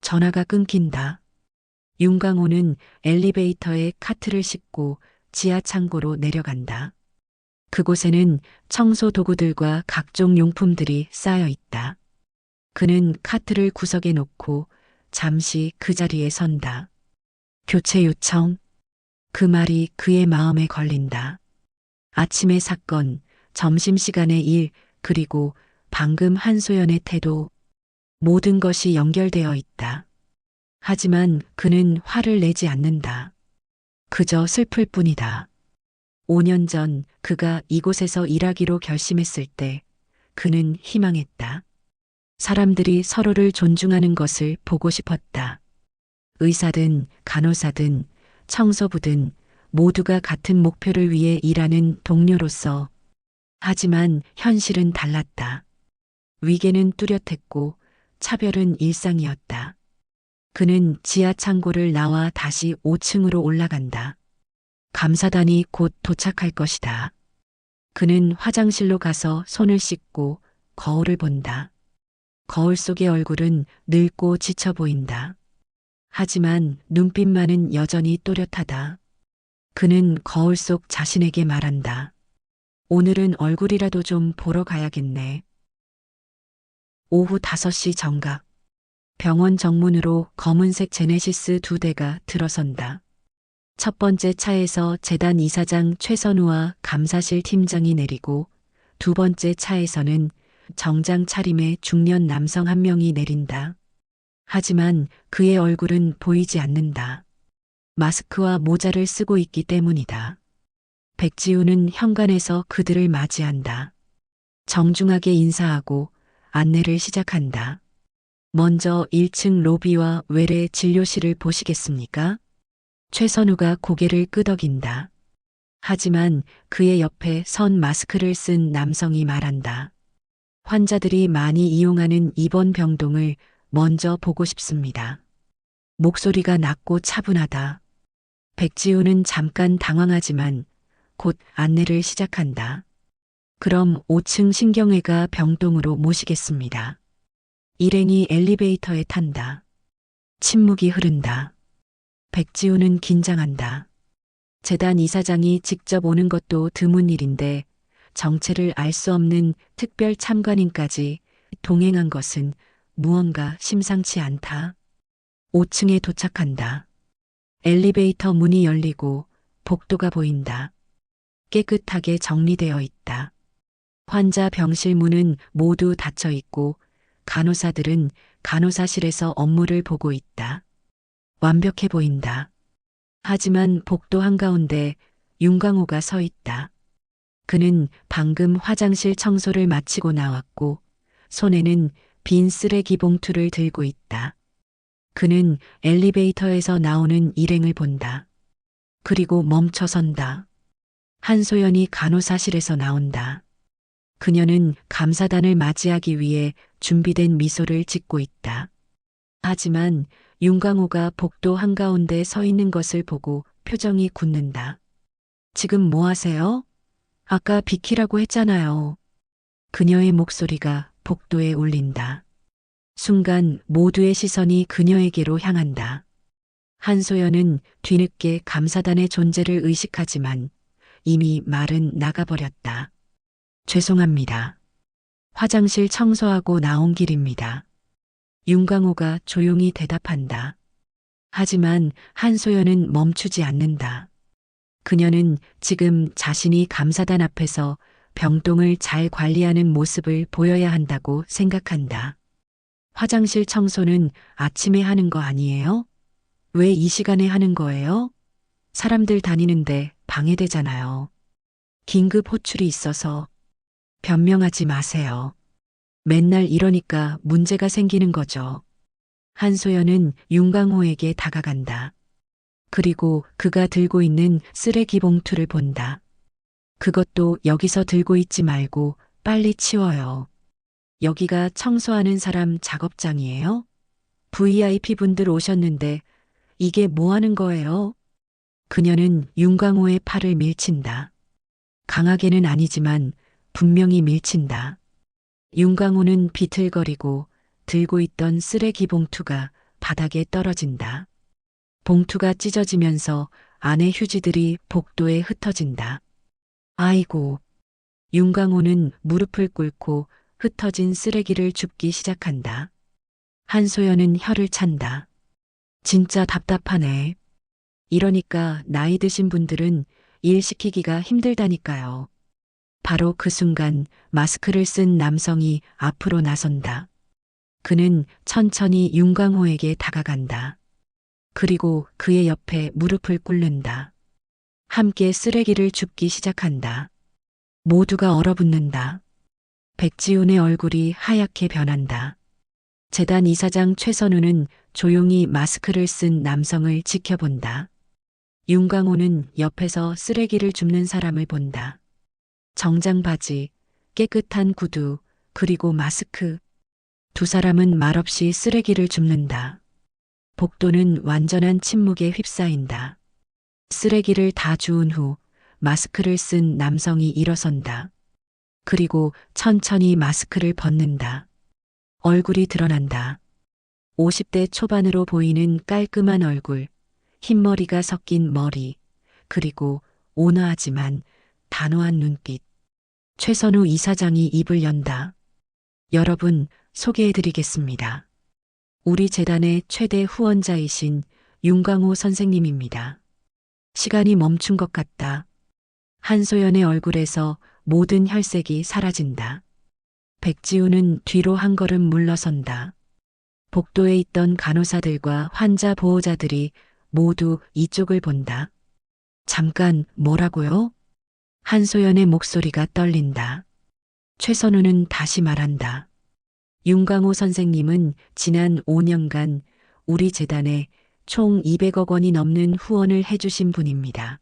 전화가 끊긴다. 윤광호는 엘리베이터에 카트를 싣고 지하 창고로 내려간다. 그곳에는 청소 도구들과 각종 용품들이 쌓여 있다. 그는 카트를 구석에 놓고 잠시 그 자리에 선다. 교체 요청. 그 말이 그의 마음에 걸린다. 아침의 사건, 점심시간의 일, 그리고 방금 한소연의 태도, 모든 것이 연결되어 있다. 하지만 그는 화를 내지 않는다. 그저 슬플 뿐이다. 5년 전 그가 이곳에서 일하기로 결심했을 때 그는 희망했다. 사람들이 서로를 존중하는 것을 보고 싶었다. 의사든 간호사든 청소부든 모두가 같은 목표를 위해 일하는 동료로서. 하지만 현실은 달랐다. 위계는 뚜렷했고 차별은 일상이었다. 그는 지하 창고를 나와 다시 5층으로 올라간다. 감사단이 곧 도착할 것이다. 그는 화장실로 가서 손을 씻고 거울을 본다. 거울 속의 얼굴은 늙고 지쳐 보인다. 하지만 눈빛만은 여전히 또렷하다. 그는 거울 속 자신에게 말한다. 오늘은 얼굴이라도 좀 보러 가야겠네. 오후 5시 정각. 병원 정문으로 검은색 제네시스 2대가 들어선다. 첫 번째 차에서 재단 이사장 최선우와 감사실 팀장이 내리고 두 번째 차에서는 정장 차림의 중년 남성 한 명이 내린다. 하지만 그의 얼굴은 보이지 않는다. 마스크와 모자를 쓰고 있기 때문이다. 백지우는 현관에서 그들을 맞이한다. 정중하게 인사하고 안내를 시작한다. 먼저 1층 로비와 외래 진료실을 보시겠습니까? 최선우가 고개를 끄덕인다. 하지만 그의 옆에 선 마스크를 쓴 남성이 말한다. 환자들이 많이 이용하는 입원 병동을 먼저 보고 싶습니다. 목소리가 낮고 차분하다. 백지우는 잠깐 당황하지만 곧 안내를 시작한다. 그럼 5층 신경외과 병동으로 모시겠습니다. 일행이 엘리베이터에 탄다. 침묵이 흐른다. 백지우는 긴장한다. 재단 이사장이 직접 오는 것도 드문 일인데 정체를 알 수 없는 특별 참관인까지 동행한 것은 무언가 심상치 않다. 5층에 도착한다. 엘리베이터 문이 열리고 복도가 보인다. 깨끗하게 정리되어 있다. 환자 병실 문은 모두 닫혀 있고 간호사들은 간호사실에서 업무를 보고 있다. 완벽해 보인다. 하지만 복도 한가운데 윤광호가 서 있다. 그는 방금 화장실 청소를 마치고 나왔고 손에는 빈 쓰레기 봉투를 들고 있다. 그는 엘리베이터에서 나오는 일행을 본다. 그리고 멈춰선다. 한소연이 간호사실에서 나온다. 그녀는 감사단을 맞이하기 위해 준비된 미소를 짓고 있다. 하지만 윤광호가 복도 한가운데 서 있는 것을 보고 표정이 굳는다. 지금 뭐 하세요? 아까 비키라고 했잖아요. 그녀의 목소리가 복도에 울린다. 순간 모두의 시선이 그녀에게로 향한다. 한소연은 뒤늦게 감사단의 존재를 의식하지만 이미 말은 나가버렸다. 죄송합니다. 화장실 청소하고 나온 길입니다. 윤광호가 조용히 대답한다. 하지만 한소연은 멈추지 않는다. 그녀는 지금 자신이 감사단 앞에서 병동을 잘 관리하는 모습을 보여야 한다고 생각한다. 화장실 청소는 아침에 하는 거 아니에요? 왜 이 시간에 하는 거예요? 사람들 다니는데 방해되잖아요. 긴급 호출이 있어서 변명하지 마세요. 맨날 이러니까 문제가 생기는 거죠. 한소연은 윤강호에게 다가간다. 그리고 그가 들고 있는 쓰레기 봉투를 본다. 그것도 여기서 들고 있지 말고 빨리 치워요. 여기가 청소하는 사람 작업장이에요? VIP 분들 오셨는데 이게 뭐 하는 거예요? 그녀는 윤광호의 팔을 밀친다. 강하게는 아니지만 분명히 밀친다. 윤광호는 비틀거리고 들고 있던 쓰레기 봉투가 바닥에 떨어진다. 봉투가 찢어지면서 안의 휴지들이 복도에 흩어진다. 아이고. 윤광호는 무릎을 꿇고 흩어진 쓰레기를 줍기 시작한다. 한소연은 혀를 찬다. 진짜 답답하네. 이러니까 나이 드신 분들은 일 시키기가 힘들다니까요. 바로 그 순간 마스크를 쓴 남성이 앞으로 나선다. 그는 천천히 윤광호에게 다가간다. 그리고 그의 옆에 무릎을 꿇는다. 함께 쓰레기를 줍기 시작한다. 모두가 얼어붙는다. 백지훈의 얼굴이 하얗게 변한다. 재단 이사장 최선우는 조용히 마스크를 쓴 남성을 지켜본다. 윤광호는 옆에서 쓰레기를 줍는 사람을 본다. 정장 바지, 깨끗한 구두, 그리고 마스크. 두 사람은 말없이 쓰레기를 줍는다. 복도는 완전한 침묵에 휩싸인다. 쓰레기를 다 주운 후 마스크를 쓴 남성이 일어선다. 그리고 천천히 마스크를 벗는다. 얼굴이 드러난다. 50대 초반으로 보이는 깔끔한 얼굴, 흰머리가 섞인 머리, 그리고 온화하지만 단호한 눈빛. 최선우 이사장이 입을 연다. 여러분, 소개해드리겠습니다. 우리 재단의 최대 후원자이신 윤광호 선생님입니다. 시간이 멈춘 것 같다. 한소연의 얼굴에서 모든 혈색이 사라진다. 백지우는 뒤로 한 걸음 물러선다. 복도에 있던 간호사들과 환자 보호자들이 모두 이쪽을 본다. 잠깐, 뭐라고요? 한소연의 목소리가 떨린다. 최선우는 다시 말한다. 윤광호 선생님은 지난 5년간 우리 재단에 총 200억 원이 넘는 후원을 해주신 분입니다.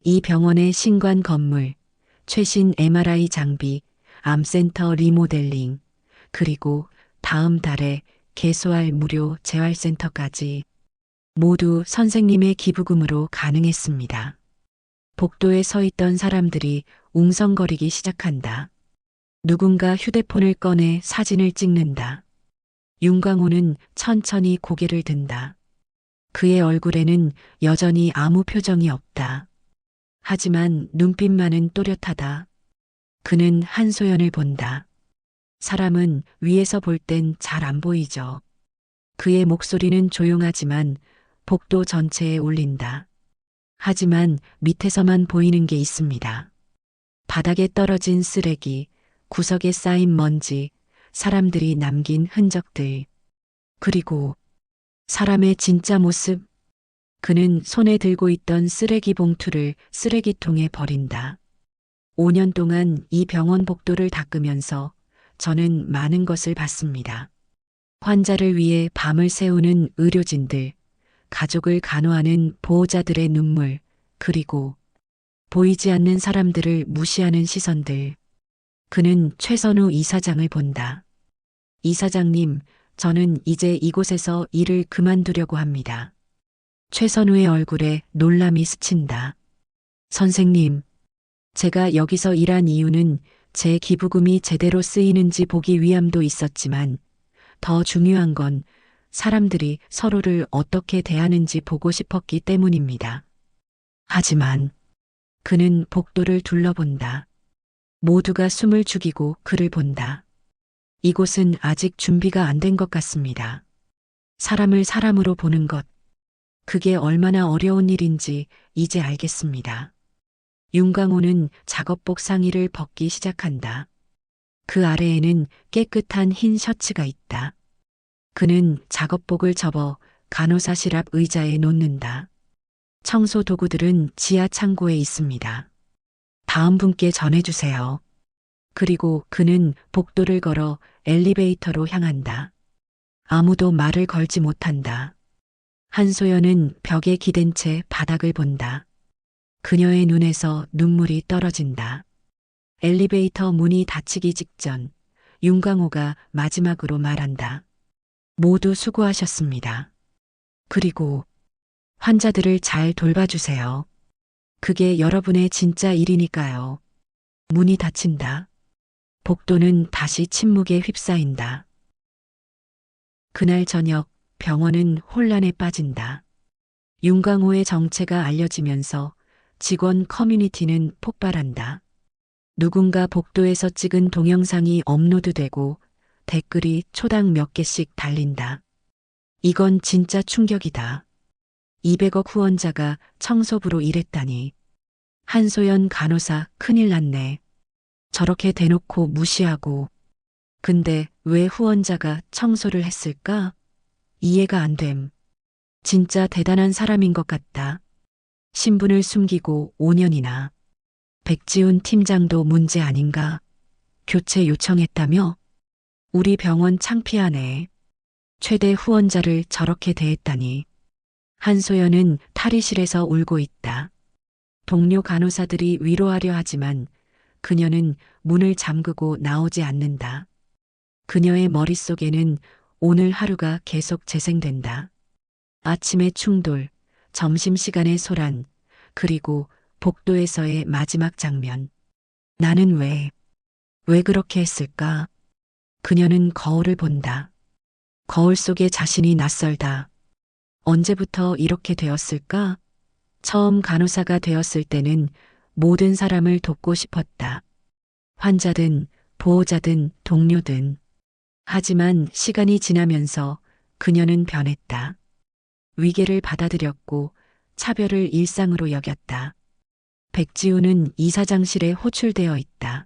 이 병원의 신관 건물, 최신 MRI 장비, 암센터 리모델링, 그리고 다음 달에 개소할 무료 재활센터까지 모두 선생님의 기부금으로 가능했습니다. 복도에 서 있던 사람들이 웅성거리기 시작한다. 누군가 휴대폰을 꺼내 사진을 찍는다. 윤광호는 천천히 고개를 든다. 그의 얼굴에는 여전히 아무 표정이 없다. 하지만 눈빛만은 또렷하다. 그는 한소연을 본다. 사람은 위에서 볼 땐 잘 안 보이죠. 그의 목소리는 조용하지만 복도 전체에 울린다. 하지만 밑에서만 보이는 게 있습니다. 바닥에 떨어진 쓰레기, 구석에 쌓인 먼지, 사람들이 남긴 흔적들. 그리고 사람의 진짜 모습. 그는 손에 들고 있던 쓰레기 봉투를 쓰레기통에 버린다. 5년 동안 이 병원 복도를 닦으면서 저는 많은 것을 봤습니다. 환자를 위해 밤을 새우는 의료진들, 가족을 간호하는 보호자들의 눈물, 그리고 보이지 않는 사람들을 무시하는 시선들. 그는 최선우 이사장을 본다. 이사장님, 저는 이제 이곳에서 일을 그만두려고 합니다. 최선우의 얼굴에 놀람이 스친다. 선생님, 제가 여기서 일한 이유는 제 기부금이 제대로 쓰이는지 보기 위함도 있었지만 더 중요한 건 사람들이 서로를 어떻게 대하는지 보고 싶었기 때문입니다. 하지만 그는 복도를 둘러본다. 모두가 숨을 죽이고 그를 본다. 이곳은 아직 준비가 안 된 것 같습니다. 사람을 사람으로 보는 것. 그게 얼마나 어려운 일인지 이제 알겠습니다. 윤강호는 작업복 상의를 벗기 시작한다. 그 아래에는 깨끗한 흰 셔츠가 있다. 그는 작업복을 접어 간호사실 앞 의자에 놓는다. 청소 도구들은 지하 창고에 있습니다. 다음 분께 전해주세요. 그리고 그는 복도를 걸어 엘리베이터로 향한다. 아무도 말을 걸지 못한다. 한소연은 벽에 기댄 채 바닥을 본다. 그녀의 눈에서 눈물이 떨어진다. 엘리베이터 문이 닫히기 직전 윤광호가 마지막으로 말한다. 모두 수고하셨습니다. 그리고 환자들을 잘 돌봐주세요. 그게 여러분의 진짜 일이니까요. 문이 닫힌다. 복도는 다시 침묵에 휩싸인다. 그날 저녁 병원은 혼란에 빠진다. 윤광호의 정체가 알려지면서 직원 커뮤니티는 폭발한다. 누군가 복도에서 찍은 동영상이 업로드되고 댓글이 초당 몇 개씩 달린다. 이건 진짜 충격이다. 200억 후원자가 청소부로 일했다니. 한소연 간호사 큰일 났네. 저렇게 대놓고 무시하고. 근데 왜 후원자가 청소를 했을까? 이해가 안 됨. 진짜 대단한 사람인 것 같다. 신분을 숨기고 5년이나. 백지훈 팀장도 문제 아닌가? 교체 요청했다며? 우리 병원 창피하네. 최대 후원자를 저렇게 대했다니. 한소연은 탈의실에서 울고 있다. 동료 간호사들이 위로하려 하지만 그녀는 문을 잠그고 나오지 않는다. 그녀의 머릿속에는 오늘 하루가 계속 재생된다. 아침의 충돌, 점심시간의 소란, 그리고 복도에서의 마지막 장면. 나는 왜 그렇게 했을까? 그녀는 거울을 본다. 거울 속에 자신이 낯설다. 언제부터 이렇게 되었을까? 처음 간호사가 되었을 때는 모든 사람을 돕고 싶었다. 환자든 보호자든 동료든. 하지만 시간이 지나면서 그녀는 변했다. 위계를 받아들였고 차별을 일상으로 여겼다. 백지우는 이사장실에 호출되어 있다.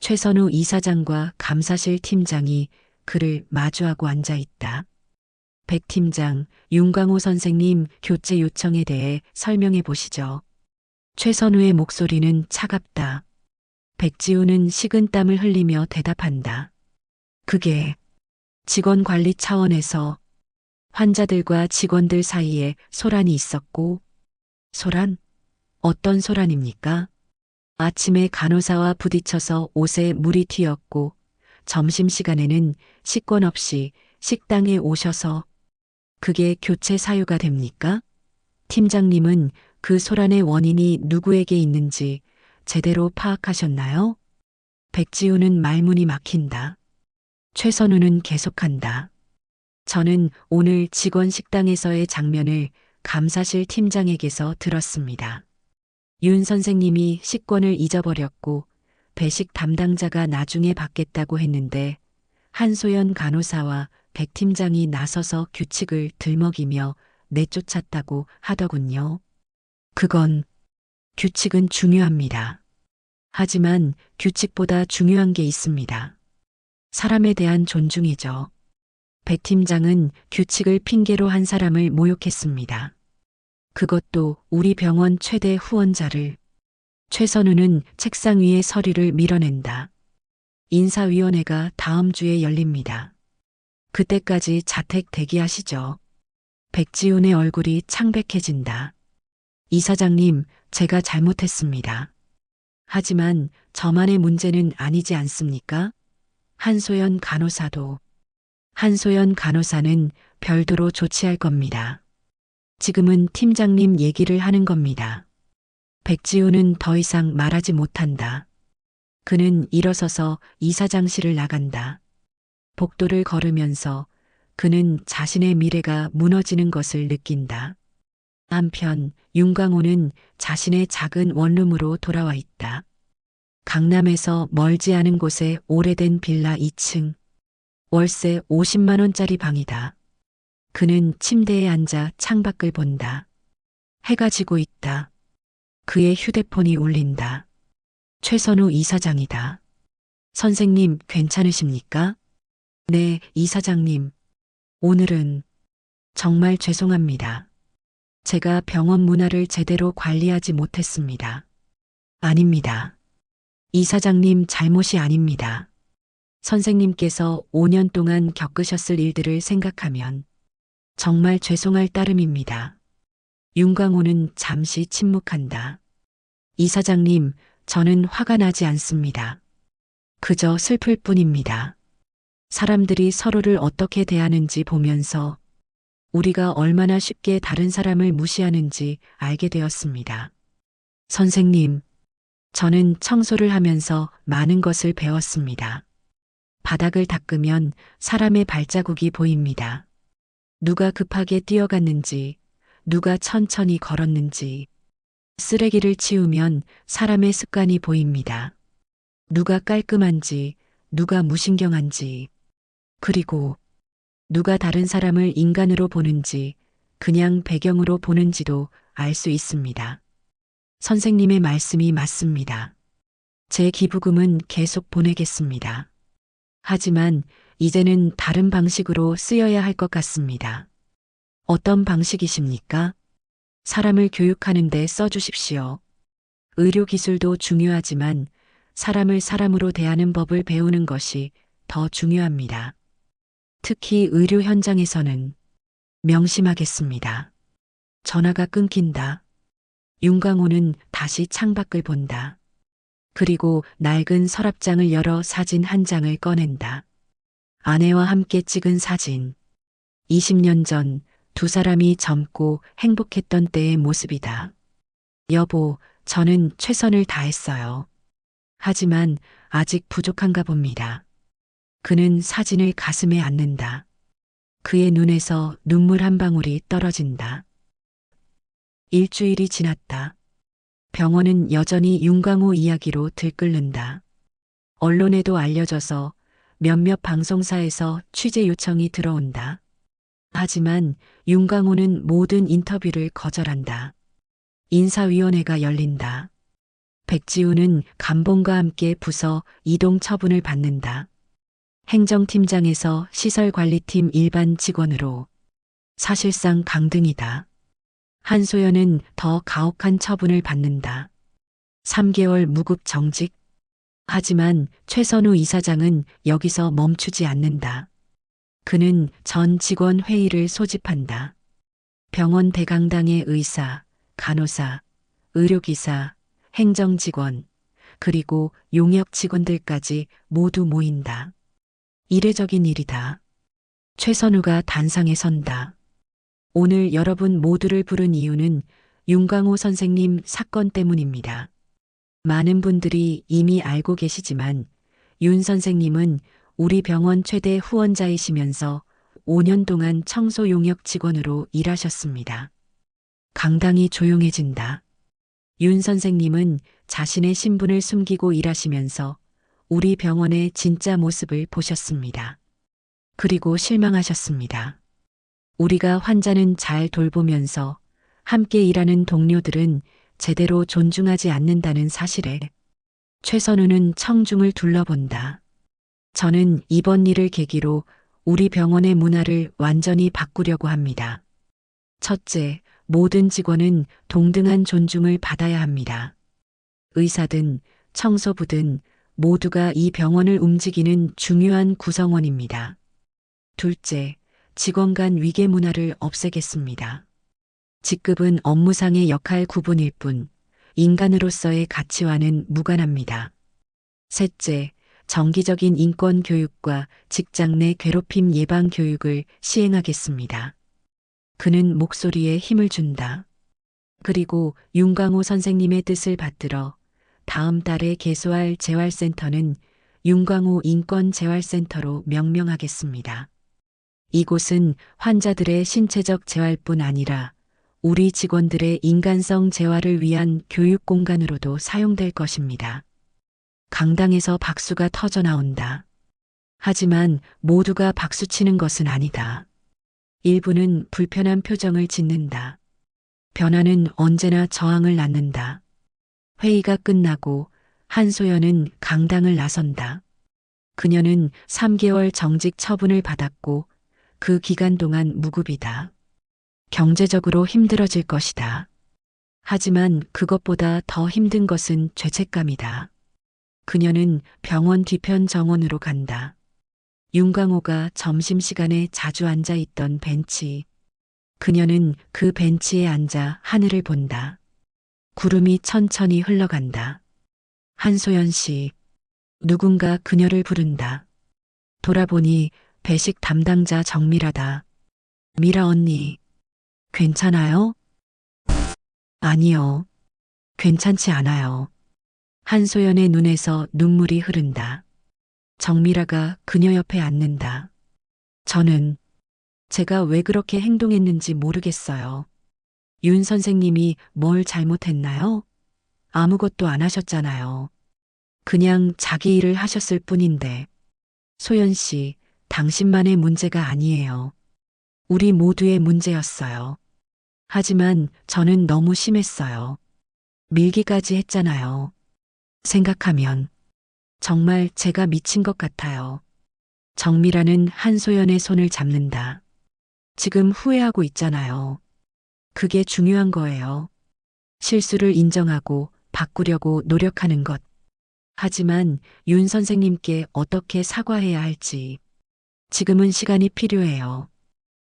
최선우 이사장과 감사실 팀장이 그를 마주하고 앉아 있다. 백 팀장, 윤광호 선생님 교체 요청에 대해 설명해 보시죠. 최선우의 목소리는 차갑다. 백지우는 식은땀을 흘리며 대답한다. 그게 직원 관리 차원에서 환자들과 직원들 사이에 소란이 있었고, 소란? 어떤 소란입니까? 아침에 간호사와 부딪혀서 옷에 물이 튀었고, 점심시간에는 식권 없이 식당에 오셔서 그게 교체 사유가 됩니까? 팀장님은 그 소란의 원인이 누구에게 있는지 제대로 파악하셨나요? 백지우는 말문이 막힌다. 최선우는 계속한다. 저는 오늘 직원 식당에서의 장면을 감사실 팀장에게서 들었습니다. 윤 선생님이 식권을 잊어버렸고 배식 담당자가 나중에 받겠다고 했는데 한소연 간호사와 백 팀장이 나서서 규칙을 들먹이며 내쫓았다고 하더군요. 그건 규칙은 중요합니다. 하지만 규칙보다 중요한 게 있습니다. 사람에 대한 존중이죠. 백 팀장은 규칙을 핑계로 한 사람을 모욕했습니다. 그것도 우리 병원 최대 후원자를. 최선우는 책상 위에 서류를 밀어낸다. 인사위원회가 다음 주에 열립니다. 그때까지 자택 대기하시죠. 백지훈의 얼굴이 창백해진다. 이사장님, 제가 잘못했습니다. 하지만 저만의 문제는 아니지 않습니까? 한소연 간호사도. 한소연 간호사는 별도로 조치할 겁니다. 지금은 팀장님 얘기를 하는 겁니다. 백지훈은 더 이상 말하지 못한다. 그는 일어서서 이사장실을 나간다. 복도를 걸으면서 그는 자신의 미래가 무너지는 것을 느낀다. 한편 윤광호는 자신의 작은 원룸으로 돌아와 있다. 강남에서 멀지 않은 곳에 오래된 빌라 2층. 월세 50만 원짜리 방이다. 그는 침대에 앉아 창밖을 본다. 해가 지고 있다. 그의 휴대폰이 울린다. 최선우 이사장이다. 선생님, 괜찮으십니까? 네, 이사장님. 오늘은 정말 죄송합니다. 제가 병원 문화를 제대로 관리하지 못했습니다. 아닙니다. 이사장님 잘못이 아닙니다. 선생님께서 5년 동안 겪으셨을 일들을 생각하면 정말 죄송할 따름입니다. 윤광호는 잠시 침묵한다. 이사장님, 저는 화가 나지 않습니다. 그저 슬플 뿐입니다. 사람들이 서로를 어떻게 대하는지 보면서 우리가 얼마나 쉽게 다른 사람을 무시하는지 알게 되었습니다. 선생님, 저는 청소를 하면서 많은 것을 배웠습니다. 바닥을 닦으면 사람의 발자국이 보입니다. 누가 급하게 뛰어갔는지, 누가 천천히 걸었는지, 쓰레기를 치우면 사람의 습관이 보입니다. 누가 깔끔한지, 누가 무신경한지, 그리고 누가 다른 사람을 인간으로 보는지, 그냥 배경으로 보는지도 알 수 있습니다. 선생님의 말씀이 맞습니다. 제 기부금은 계속 보내겠습니다. 하지만 이제는 다른 방식으로 쓰여야 할 것 같습니다. 어떤 방식이십니까? 사람을 교육하는 데 써주십시오. 의료기술도 중요하지만 사람을 사람으로 대하는 법을 배우는 것이 더 중요합니다. 특히 의료 현장에서는 명심하겠습니다. 전화가 끊긴다. 윤광호는 다시 창밖을 본다. 그리고 낡은 서랍장을 열어 사진 한 장을 꺼낸다. 아내와 함께 찍은 사진. 20년 전 두 사람이 젊고 행복했던 때의 모습이다. 여보, 저는 최선을 다했어요. 하지만 아직 부족한가 봅니다. 그는 사진을 가슴에 안는다. 그의 눈에서 눈물 한 방울이 떨어진다. 일주일이 지났다. 병원은 여전히 윤광호 이야기로 들끓는다. 언론에도 알려져서 몇몇 방송사에서 취재 요청이 들어온다. 하지만 윤광호는 모든 인터뷰를 거절한다. 인사위원회가 열린다. 백지우는 감봉과 함께 부서 이동 처분을 받는다. 행정팀장에서 시설관리팀 일반 직원으로 사실상 강등이다. 한소연은 더 가혹한 처분을 받는다. 3개월 무급 정직. 하지만 최선우 이사장은 여기서 멈추지 않는다. 그는 전 직원 회의를 소집한다. 병원 대강당의 의사, 간호사, 의료기사, 행정직원, 그리고 용역 직원들까지 모두 모인다. 이례적인 일이다. 최선우가 단상에 선다. 오늘 여러분 모두를 부른 이유는 윤광호 선생님 사건 때문입니다. 많은 분들이 이미 알고 계시지만 윤 선생님은 우리 병원 최대 후원자이시면서 5년 동안 청소 용역 직원으로 일하셨습니다. 강당이 조용해진다. 윤 선생님은 자신의 신분을 숨기고 일하시면서 우리 병원의 진짜 모습을 보셨습니다. 그리고 실망하셨습니다. 우리가 환자는 잘 돌보면서 함께 일하는 동료들은 제대로 존중하지 않는다는 사실에 최선우는 청중을 둘러본다. 저는 이번 일을 계기로 우리 병원의 문화를 완전히 바꾸려고 합니다. 첫째, 모든 직원은 동등한 존중을 받아야 합니다. 의사든 청소부든 모두가 이 병원을 움직이는 중요한 구성원입니다. 둘째, 직원 간 위계 문화를 없애겠습니다. 직급은 업무상의 역할 구분일 뿐 인간으로서의 가치와는 무관합니다. 셋째, 정기적인 인권 교육과 직장 내 괴롭힘 예방 교육을 시행하겠습니다. 그는 목소리에 힘을 준다. 그리고 윤광호 선생님의 뜻을 받들어 다음 달에 개소할 재활센터는 윤광호 인권재활센터로 명명하겠습니다. 이곳은 환자들의 신체적 재활뿐 아니라 우리 직원들의 인간성 재활을 위한 교육 공간으로도 사용될 것입니다. 강당에서 박수가 터져 나온다. 하지만 모두가 박수치는 것은 아니다. 일부는 불편한 표정을 짓는다. 변화는 언제나 저항을 낳는다. 회의가 끝나고 한소연은 강당을 나선다. 그녀는 3개월 정직 처분을 받았고 그 기간 동안 무급이다. 경제적으로 힘들어질 것이다. 하지만 그것보다 더 힘든 것은 죄책감이다. 그녀는 병원 뒤편 정원으로 간다. 윤광호가 점심시간에 자주 앉아 있던 벤치. 그녀는 그 벤치에 앉아 하늘을 본다. 구름이 천천히 흘러간다. 한소연 씨. 누군가 그녀를 부른다. 돌아보니 배식 담당자 정미라다. 미라 언니. 괜찮아요? 아니요. 괜찮지 않아요. 한소연의 눈에서 눈물이 흐른다. 정미라가 그녀 옆에 앉는다. 저는 제가 왜 그렇게 행동했는지 모르겠어요. 윤 선생님이 뭘 잘못했나요? 아무것도 안 하셨잖아요. 그냥 자기 일을 하셨을 뿐인데. 소연 씨, 당신만의 문제가 아니에요. 우리 모두의 문제였어요. 하지만 저는 너무 심했어요. 밀기까지 했잖아요. 생각하면 정말 제가 미친 것 같아요. 정미라는 한소연의 손을 잡는다. 지금 후회하고 있잖아요. 그게 중요한 거예요. 실수를 인정하고 바꾸려고 노력하는 것. 하지만 윤 선생님께 어떻게 사과해야 할지. 지금은 시간이 필요해요.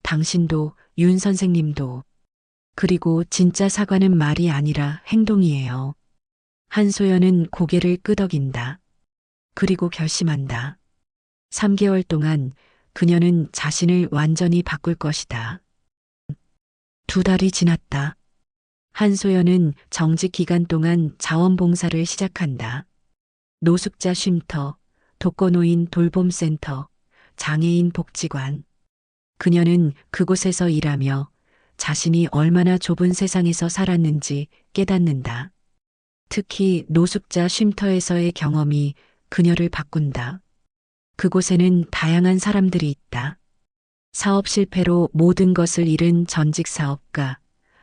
당신도 윤 선생님도. 그리고 진짜 사과는 말이 아니라 행동이에요. 한소연은 고개를 끄덕인다. 그리고 결심한다. 3개월 동안 그녀는 자신을 완전히 바꿀 것이다. 2달이 지났다. 한소연은 정직 기간 동안 자원봉사를 시작한다. 노숙자 쉼터, 독거노인 돌봄센터, 장애인 복지관. 그녀는 그곳에서 일하며 자신이 얼마나 좁은 세상에서 살았는지 깨닫는다. 특히 노숙자 쉼터에서의 경험이 그녀를 바꾼다. 그곳에는 다양한 사람들이 있다. 사업 실패로 모든 것을 잃은 전직 사업가,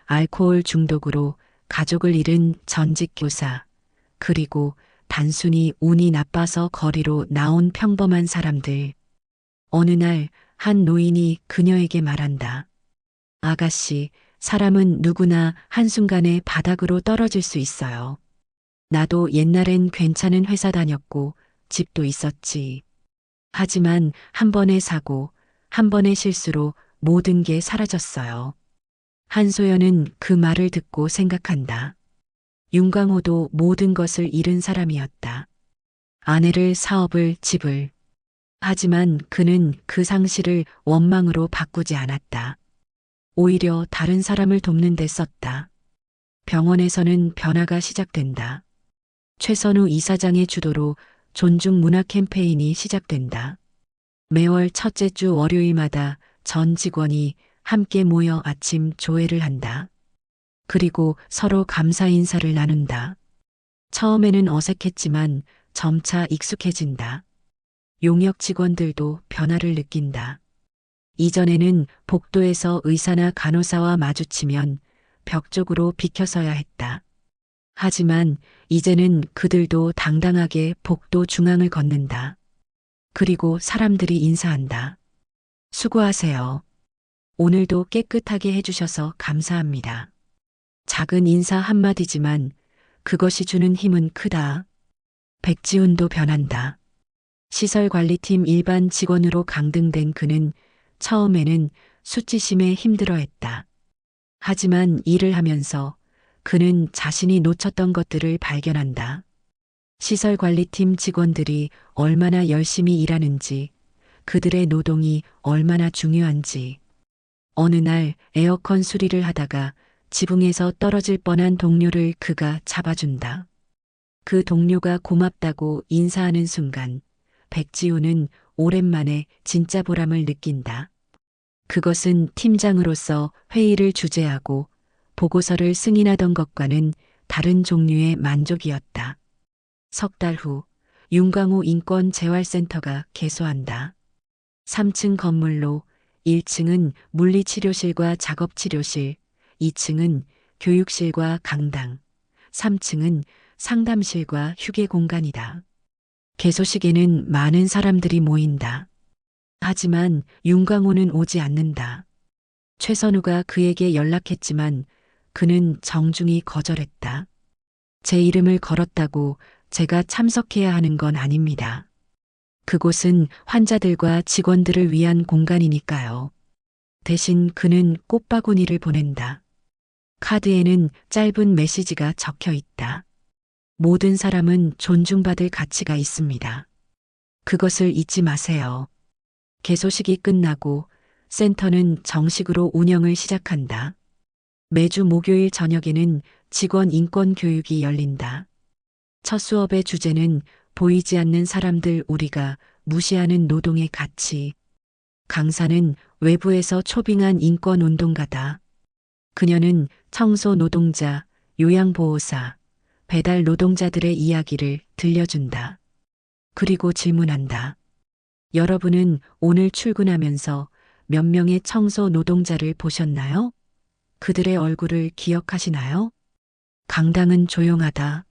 알코올 중독으로 가족을 잃은 전직 교사, 그리고 단순히 운이 나빠서 거리로 나온 평범한 사람들. 어느 날 한 노인이 그녀에게 말한다. 아가씨, 사람은 누구나 한순간에 바닥으로 떨어질 수 있어요. 나도 옛날엔 괜찮은 회사 다녔고 집도 있었지. 하지만 한 번의 사고, 한 번의 실수로 모든 게 사라졌어요. 한소연은 그 말을 듣고 생각한다. 윤광호도 모든 것을 잃은 사람이었다. 아내를, 사업을, 집을. 하지만 그는 그 상실을 원망으로 바꾸지 않았다. 오히려 다른 사람을 돕는 데 썼다. 병원에서는 변화가 시작된다. 최선우 이사장의 주도로 존중 문화 캠페인이 시작된다. 매월 첫째 주 월요일마다 전 직원이 함께 모여 아침 조회를 한다. 그리고 서로 감사 인사를 나눈다. 처음에는 어색했지만 점차 익숙해진다. 용역 직원들도 변화를 느낀다. 이전에는 복도에서 의사나 간호사와 마주치면 벽 쪽으로 비켜서야 했다. 하지만 이제는 그들도 당당하게 복도 중앙을 걷는다. 그리고 사람들이 인사한다. 수고하세요. 오늘도 깨끗하게 해주셔서 감사합니다. 작은 인사 한마디지만 그것이 주는 힘은 크다. 백지훈도 변한다. 시설관리팀 일반 직원으로 강등된 그는 처음에는 수치심에 힘들어했다. 하지만 일을 하면서 그는 자신이 놓쳤던 것들을 발견한다. 시설관리팀 직원들이 얼마나 열심히 일하는지, 그들의 노동이 얼마나 중요한지. 어느 날 에어컨 수리를 하다가 지붕에서 떨어질 뻔한 동료를 그가 잡아준다. 그 동료가 고맙다고 인사하는 순간 백지호는 오랜만에 진짜 보람을 느낀다. 그것은 팀장으로서 회의를 주재하고 보고서를 승인하던 것과는 다른 종류의 만족이었다. 3달 후 윤광호 인권재활센터가 개소한다. 3층 건물로 1층은 물리치료실과 작업치료실, 2층은 교육실과 강당, 3층은 상담실과 휴게 공간이다. 개소식에는 많은 사람들이 모인다. 하지만 윤광호는 오지 않는다. 최선우가 그에게 연락했지만 그는 정중히 거절했다. 제 이름을 걸었다고 제가 참석해야 하는 건 아닙니다. 그곳은 환자들과 직원들을 위한 공간이니까요. 대신 그는 꽃바구니를 보낸다. 카드에는 짧은 메시지가 적혀 있다. 모든 사람은 존중받을 가치가 있습니다. 그것을 잊지 마세요. 개소식이 끝나고 센터는 정식으로 운영을 시작한다. 매주 목요일 저녁에는 직원 인권 교육이 열린다. 첫 수업의 주제는 보이지 않는 사람들 우리가 무시하는 노동의 가치. 강사는 외부에서 초빙한 인권 운동가다. 그녀는 청소 노동자, 요양보호사, 배달 노동자들의 이야기를 들려준다. 그리고 질문한다. 여러분은 오늘 출근하면서 몇 명의 청소 노동자를 보셨나요? 그들의 얼굴을 기억하시나요? 강당은 조용하다.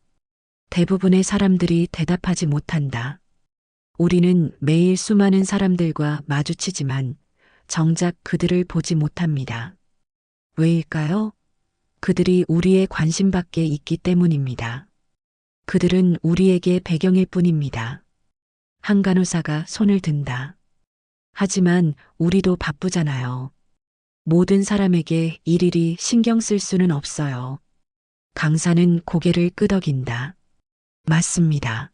대부분의 사람들이 대답하지 못한다. 우리는 매일 수많은 사람들과 마주치지만 정작 그들을 보지 못합니다. 왜일까요? 그들이 우리의 관심 밖에 있기 때문입니다. 그들은 우리에게 배경일 뿐입니다. 한 간호사가 손을 든다. 하지만 우리도 바쁘잖아요. 모든 사람에게 일일이 신경 쓸 수는 없어요. 강사는 고개를 끄덕인다. 맞습니다.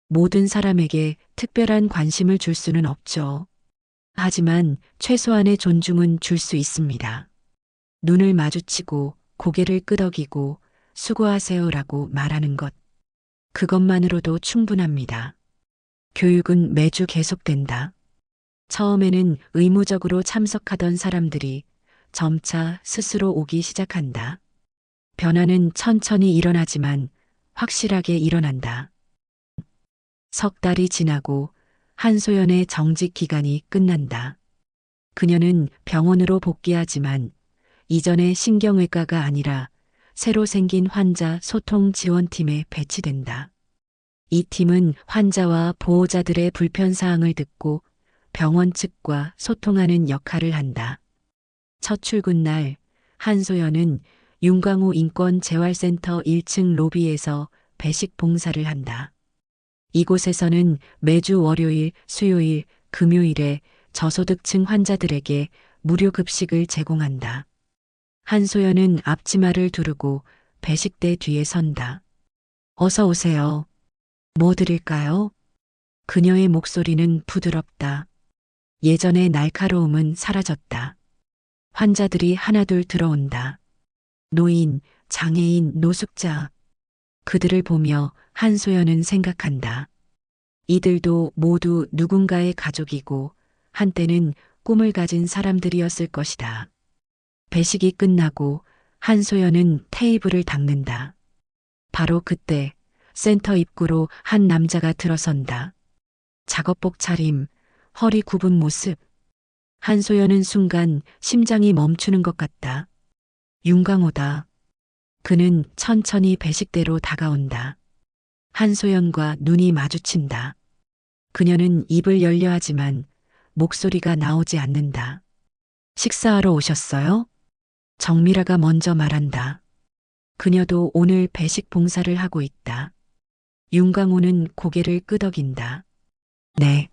모든 사람에게 특별한 관심을 줄 수는 없죠. 하지만 최소한의 존중은 줄 수 있습니다. 눈을 마주치고 고개를 끄덕이고 수고하세요라고 말하는 것. 그것만으로도 충분합니다. 교육은 매주 계속된다. 처음에는 의무적으로 참석하던 사람들이 점차 스스로 오기 시작한다. 변화는 천천히 일어나지만 확실하게 일어난다. 석 달이 지나고 한소연의 정직 기간이 끝난다. 그녀는 병원으로 복귀하지만 이전의 신경외과가 아니라 새로 생긴 환자 소통 지원팀에 배치된다. 이 팀은 환자와 보호자들의 불편사항을 듣고 병원 측과 소통하는 역할을 한다. 첫 출근 날 한소연은 윤광호 인권재활센터 1층 로비에서 배식 봉사를 한다. 이곳에서는 매주 월요일, 수요일, 금요일에 저소득층 환자들에게 무료 급식을 제공한다. 한소연은 앞치마를 두르고 배식대 뒤에 선다. 어서 오세요. 뭐 드릴까요? 그녀의 목소리는 부드럽다. 예전의 날카로움은 사라졌다. 환자들이 하나둘 들어온다. 노인, 장애인, 노숙자. 그들을 보며 한소연은 생각한다. 이들도 모두 누군가의 가족이고 한때는 꿈을 가진 사람들이었을 것이다. 배식이 끝나고 한소연은 테이블을 닦는다. 바로 그때 센터 입구로 한 남자가 들어선다. 작업복 차림, 허리 굽은 모습. 한소연은 순간 심장이 멈추는 것 같다. 윤광호다. 그는 천천히 배식대로 다가온다. 한소연과 눈이 마주친다. 그녀는 입을 열려 하지만 목소리가 나오지 않는다. 식사하러 오셨어요? 정미라가 먼저 말한다. 그녀도 오늘 배식 봉사를 하고 있다. 윤광호는 고개를 끄덕인다. 네.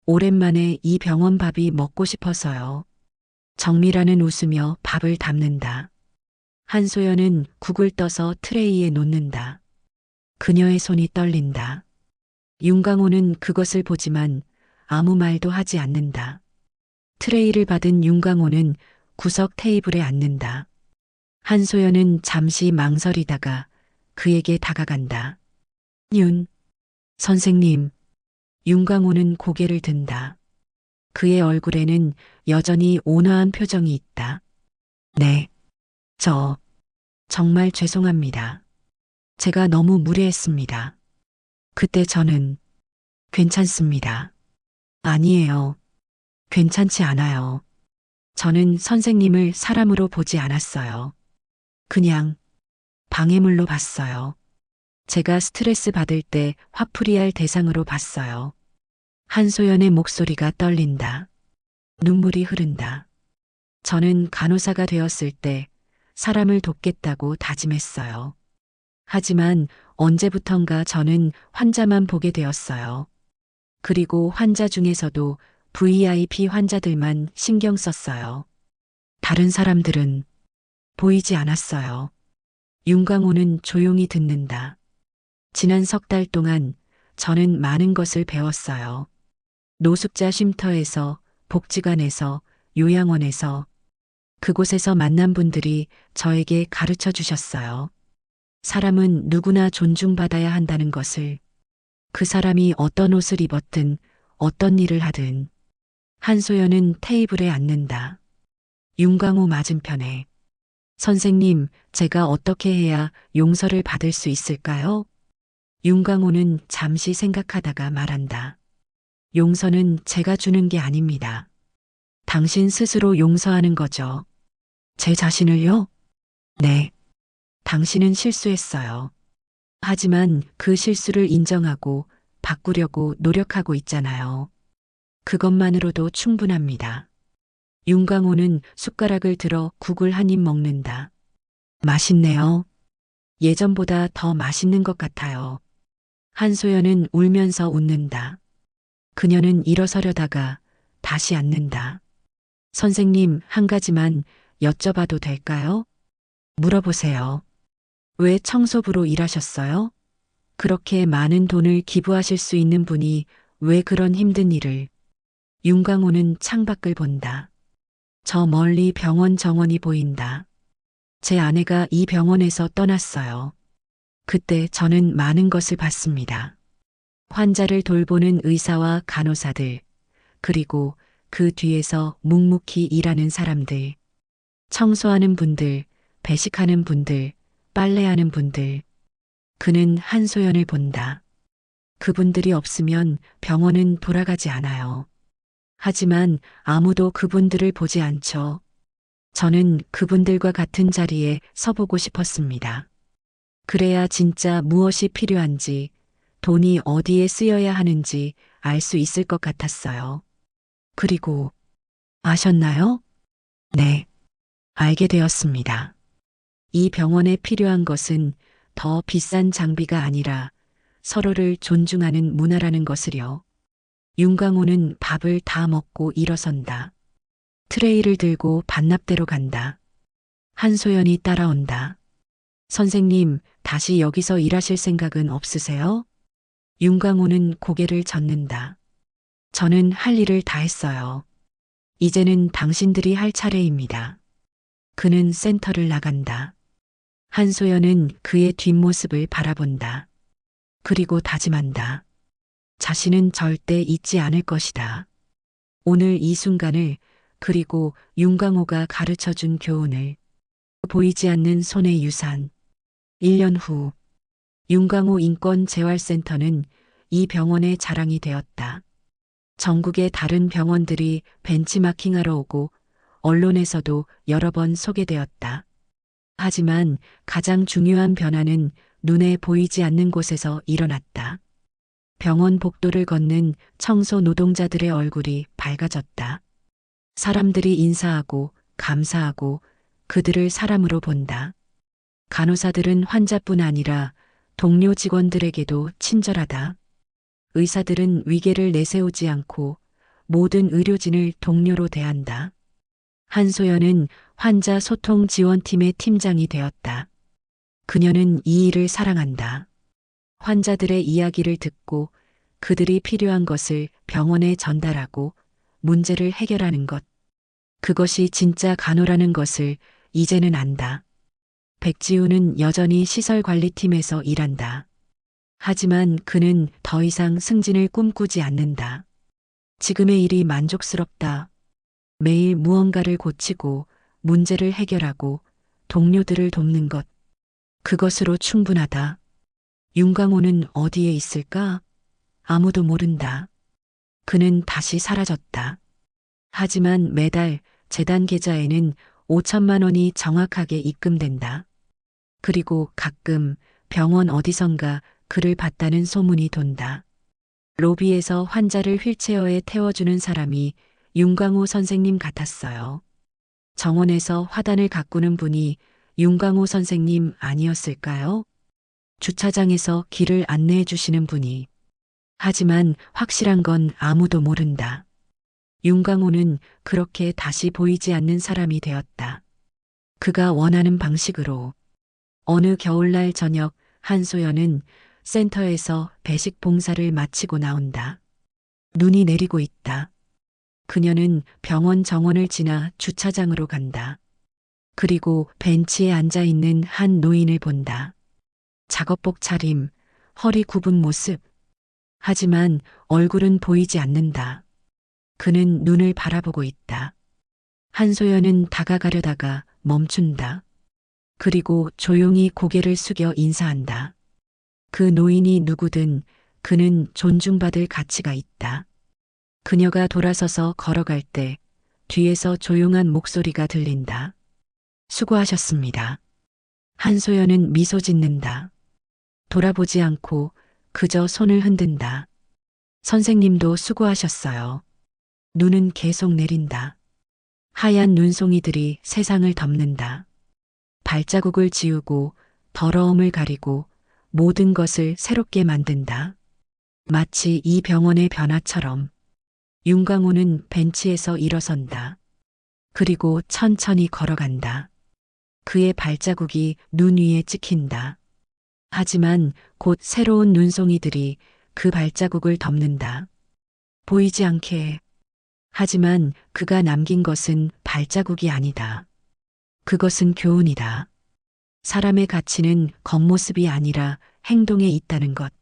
오랜만에 이 병원 밥이 먹고 싶어서요. 정미라는 웃으며 밥을 담는다. 한소연은 국을 떠서 트레이에 놓는다. 그녀의 손이 떨린다. 윤광호는 그것을 보지만 아무 말도 하지 않는다. 트레이를 받은 윤광호는 구석 테이블에 앉는다. 한소연은 잠시 망설이다가 그에게 다가간다. 선생님. 윤광호는 고개를 든다. 그의 얼굴에는 여전히 온화한 표정이 있다. 네. 정말 죄송합니다. 제가 너무 무례했습니다. 그때 저는 괜찮습니다. 아니에요. 괜찮지 않아요. 저는 선생님을 사람으로 보지 않았어요. 그냥 방해물로 봤어요. 제가 스트레스 받을 때 화풀이할 대상으로 봤어요. 한소연의 목소리가 떨린다. 눈물이 흐른다. 저는 간호사가 되었을 때 사람을 돕겠다고 다짐했어요. 하지만 언제부턴가 저는 환자만 보게 되었어요. 그리고 환자 중에서도 VIP 환자들만 신경 썼어요. 다른 사람들은 보이지 않았어요. 윤광호는 조용히 듣는다. 지난 석 달 동안 저는 많은 것을 배웠어요. 노숙자 쉼터에서, 복지관에서, 요양원에서, 그곳에서 만난 분들이 저에게 가르쳐 주셨어요. 사람은 누구나 존중받아야 한다는 것을, 그 사람이 어떤 옷을 입었든, 어떤 일을 하든. 한소연은 테이블에 앉는다. 윤광호 맞은편에. 선생님, 제가 어떻게 해야 용서를 받을 수 있을까요? 윤광호는 잠시 생각하다가 말한다. 용서는 제가 주는 게 아닙니다. 당신 스스로 용서하는 거죠. 제 자신을요? 네. 당신은 실수했어요. 하지만 그 실수를 인정하고 바꾸려고 노력하고 있잖아요. 그것만으로도 충분합니다. 윤광호는 숟가락을 들어 국을 한 입 먹는다. 맛있네요. 예전보다 더 맛있는 것 같아요. 한소연은 울면서 웃는다. 그녀는 일어서려다가 다시 앉는다. 선생님, 한 가지만 여쭤봐도 될까요? 물어보세요. 왜 청소부로 일하셨어요? 그렇게 많은 돈을 기부하실 수 있는 분이 왜 그런 힘든 일을? 윤광호는 창밖을 본다. 저 멀리 병원 정원이 보인다. 제 아내가 이 병원에서 떠났어요. 그때 저는 많은 것을 봤습니다. 환자를 돌보는 의사와 간호사들, 그리고 그 뒤에서 묵묵히 일하는 사람들, 청소하는 분들, 배식하는 분들, 빨래하는 분들. 그는 한소연을 본다. 그분들이 없으면 병원은 돌아가지 않아요. 하지만 아무도 그분들을 보지 않죠. 저는 그분들과 같은 자리에 서보고 싶었습니다. 그래야 진짜 무엇이 필요한지, 돈이 어디에 쓰여야 하는지 알 수 있을 것 같았어요. 그리고 아셨나요? 네, 알게 되었습니다. 이 병원에 필요한 것은 더 비싼 장비가 아니라 서로를 존중하는 문화라는 것을요. 윤광호는 밥을 다 먹고 일어선다. 트레이를 들고 반납대로 간다. 한소연이 따라온다. 선생님, 다시 여기서 일하실 생각은 없으세요? 윤광호는 고개를 젓는다. 저는 할 일을 다 했어요. 이제는 당신들이 할 차례입니다. 그는 센터를 나간다. 한소연은 그의 뒷모습을 바라본다. 그리고 다짐한다. 자신은 절대 잊지 않을 것이다. 오늘 이 순간을, 그리고 윤광호가 가르쳐 준 교훈을. 보이지 않는 손의 유산. 1년 후, 윤광호 인권재활센터는 이 병원의 자랑이 되었다. 전국의 다른 병원들이 벤치마킹하러 오고 언론에서도 여러 번 소개되었다. 하지만 가장 중요한 변화는 눈에 보이지 않는 곳에서 일어났다. 병원 복도를 걷는 청소 노동자들의 얼굴이 밝아졌다. 사람들이 인사하고 감사하고 그들을 사람으로 본다. 간호사들은 환자뿐 아니라 동료 직원들에게도 친절하다. 의사들은 위계를 내세우지 않고 모든 의료진을 동료로 대한다. 한소연은 환자 소통 지원팀의 팀장이 되었다. 그녀는 이 일을 사랑한다. 환자들의 이야기를 듣고 그들이 필요한 것을 병원에 전달하고 문제를 해결하는 것. 그것이 진짜 간호라는 것을 이제는 안다. 백지우는 여전히 시설관리팀에서 일한다. 하지만 그는 더 이상 승진을 꿈꾸지 않는다. 지금의 일이 만족스럽다. 매일 무언가를 고치고 문제를 해결하고 동료들을 돕는 것. 그것으로 충분하다. 윤광호는 어디에 있을까? 아무도 모른다. 그는 다시 사라졌다. 하지만 매달 재단 계좌에는 5천만 원이 정확하게 입금된다. 그리고 가끔 병원 어디선가 그를 봤다는 소문이 돈다. 로비에서 환자를 휠체어에 태워주는 사람이 윤광호 선생님 같았어요. 정원에서 화단을 가꾸는 분이 윤광호 선생님 아니었을까요? 주차장에서 길을 안내해 주시는 분이. 하지만 확실한 건 아무도 모른다. 윤광호는 그렇게 다시 보이지 않는 사람이 되었다. 그가 원하는 방식으로. 어느 겨울날 저녁 한소연은 센터에서 배식 봉사를 마치고 나온다. 눈이 내리고 있다. 그녀는 병원 정원을 지나 주차장으로 간다. 그리고 벤치에 앉아 있는 한 노인을 본다. 작업복 차림, 허리 굽은 모습. 하지만 얼굴은 보이지 않는다. 그는 눈을 바라보고 있다. 한소연은 다가가려다가 멈춘다. 그리고 조용히 고개를 숙여 인사한다. 그 노인이 누구든 그는 존중받을 가치가 있다. 그녀가 돌아서서 걸어갈 때 뒤에서 조용한 목소리가 들린다. 수고하셨습니다. 한소연은 미소 짓는다. 돌아보지 않고 그저 손을 흔든다. 선생님도 수고하셨어요. 눈은 계속 내린다. 하얀 눈송이들이 세상을 덮는다. 발자국을 지우고 더러움을 가리고 모든 것을 새롭게 만든다. 마치 이 병원의 변화처럼. 윤광호는 벤치에서 일어선다. 그리고 천천히 걸어간다. 그의 발자국이 눈 위에 찍힌다. 하지만 곧 새로운 눈송이들이 그 발자국을 덮는다. 보이지 않게. 하지만 그가 남긴 것은 발자국이 아니다. 그것은 교훈이다. 사람의 가치는 겉모습이 아니라 행동에 있다는 것.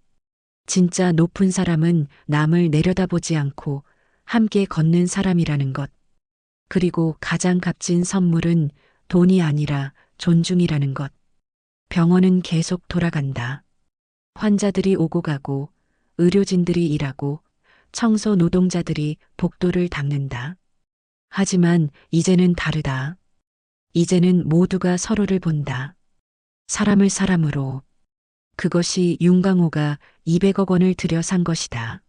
진짜 높은 사람은 남을 내려다보지 않고 함께 걷는 사람이라는 것. 그리고 가장 값진 선물은 돈이 아니라 존중이라는 것. 병원은 계속 돌아간다. 환자들이 오고 가고, 의료진들이 일하고, 청소 노동자들이 복도를 닦는다. 하지만 이제는 다르다. 이제는 모두가 서로를 본다. 사람을 사람으로. 그것이 윤광호가 200억 원을 들여 산 것이다.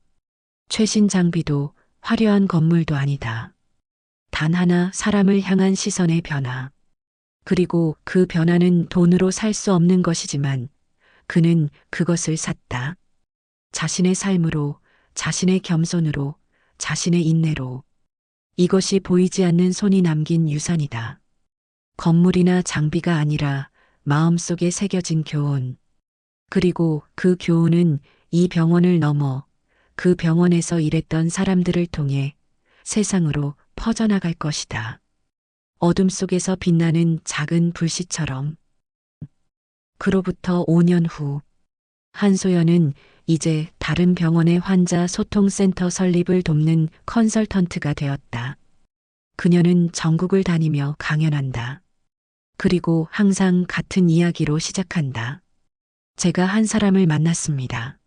최신 장비도 화려한 건물도 아니다. 단 하나 사람을 향한 시선의 변화. 그리고 그 변화는 돈으로 살 수 없는 것이지만 그는 그것을 샀다. 자신의 삶으로, 자신의 겸손으로, 자신의 인내로. 이것이 보이지 않는 손이 남긴 유산이다. 건물이나 장비가 아니라 마음속에 새겨진 교훈. 그리고 그 교훈은 이 병원을 넘어 그 병원에서 일했던 사람들을 통해 세상으로 퍼져나갈 것이다. 어둠 속에서 빛나는 작은 불씨처럼. 그로부터 5년 후, 한소연은 이제 다른 병원의 환자 소통센터 설립을 돕는 컨설턴트가 되었다. 그녀는 전국을 다니며 강연한다. 그리고 항상 같은 이야기로 시작한다. 제가 한 사람을 만났습니다.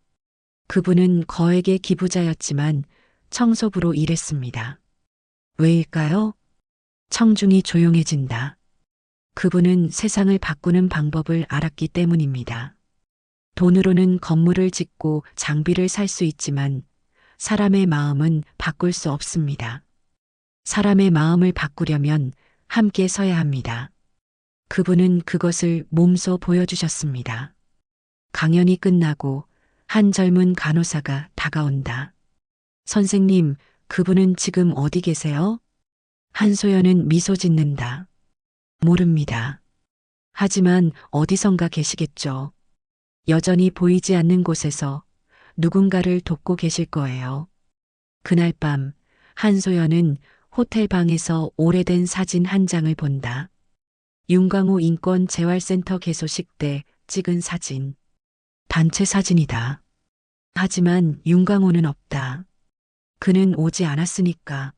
그분은 거액의 기부자였지만 청소부로 일했습니다. 왜일까요? 청중이 조용해진다. 그분은 세상을 바꾸는 방법을 알았기 때문입니다. 돈으로는 건물을 짓고 장비를 살 수 있지만 사람의 마음은 바꿀 수 없습니다. 사람의 마음을 바꾸려면 함께 서야 합니다. 그분은 그것을 몸소 보여주셨습니다. 강연이 끝나고 한 젊은 간호사가 다가온다. 선생님, 그분은 지금 어디 계세요? 한소연은 미소 짓는다. 모릅니다. 하지만 어디선가 계시겠죠. 여전히 보이지 않는 곳에서 누군가를 돕고 계실 거예요. 그날 밤 한소연은 호텔 방에서 오래된 사진 한 장을 본다. 윤광호 인권재활센터 개소식 때 찍은 사진. 단체 사진이다. 하지만 윤광호는 없다. 그는 오지 않았으니까.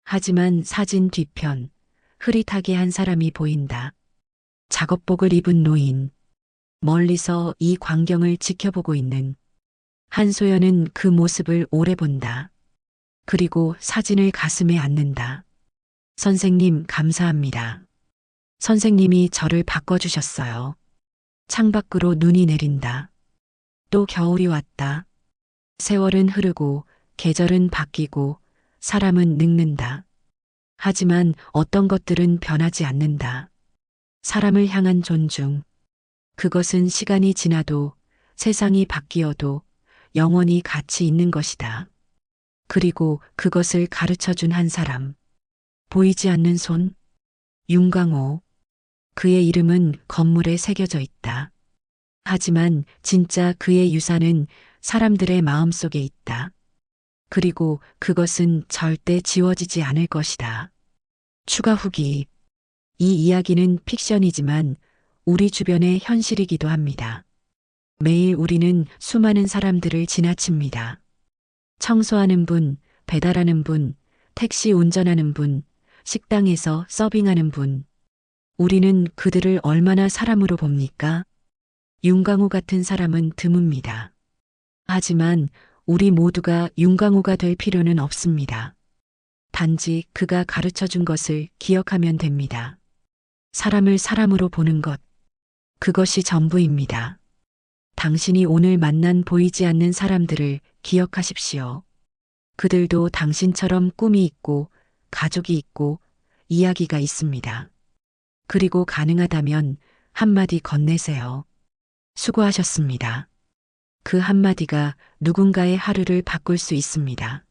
하지만 사진 뒤편, 흐릿하게 한 사람이 보인다. 작업복을 입은 노인. 멀리서 이 광경을 지켜보고 있는 한소연은 그 모습을 오래 본다. 그리고 사진을 가슴에 안는다. 선생님, 감사합니다. 선생님이 저를 바꿔주셨어요. 창밖으로 눈이 내린다. 또 겨울이 왔다. 세월은 흐르고 계절은 바뀌고 사람은 늙는다. 하지만 어떤 것들은 변하지 않는다. 사람을 향한 존중. 그것은 시간이 지나도 세상이 바뀌어도 영원히 가치 있는 것이다. 그리고 그것을 가르쳐 준 한 사람. 보이지 않는 손. 윤광호. 그의 이름은 건물에 새겨져 있다. 하지만 진짜 그의 유산은 사람들의 마음 속에 있다. 그리고 그것은 절대 지워지지 않을 것이다. 추가 후기. 이 이야기는 픽션이지만 우리 주변의 현실이기도 합니다. 매일 우리는 수많은 사람들을 지나칩니다. 청소하는 분, 배달하는 분, 택시 운전하는 분, 식당에서 서빙하는 분. 우리는 그들을 얼마나 사람으로 봅니까? 윤광호 같은 사람은 드뭅니다. 하지만 우리 모두가 윤광호가 될 필요는 없습니다. 단지 그가 가르쳐 준 것을 기억하면 됩니다. 사람을 사람으로 보는 것. 그것이 전부입니다. 당신이 오늘 만난 보이지 않는 사람들을 기억하십시오. 그들도 당신처럼 꿈이 있고, 가족이 있고, 이야기가 있습니다. 그리고 가능하다면 한마디 건네세요. 수고하셨습니다. 그 한마디가 누군가의 하루를 바꿀 수 있습니다.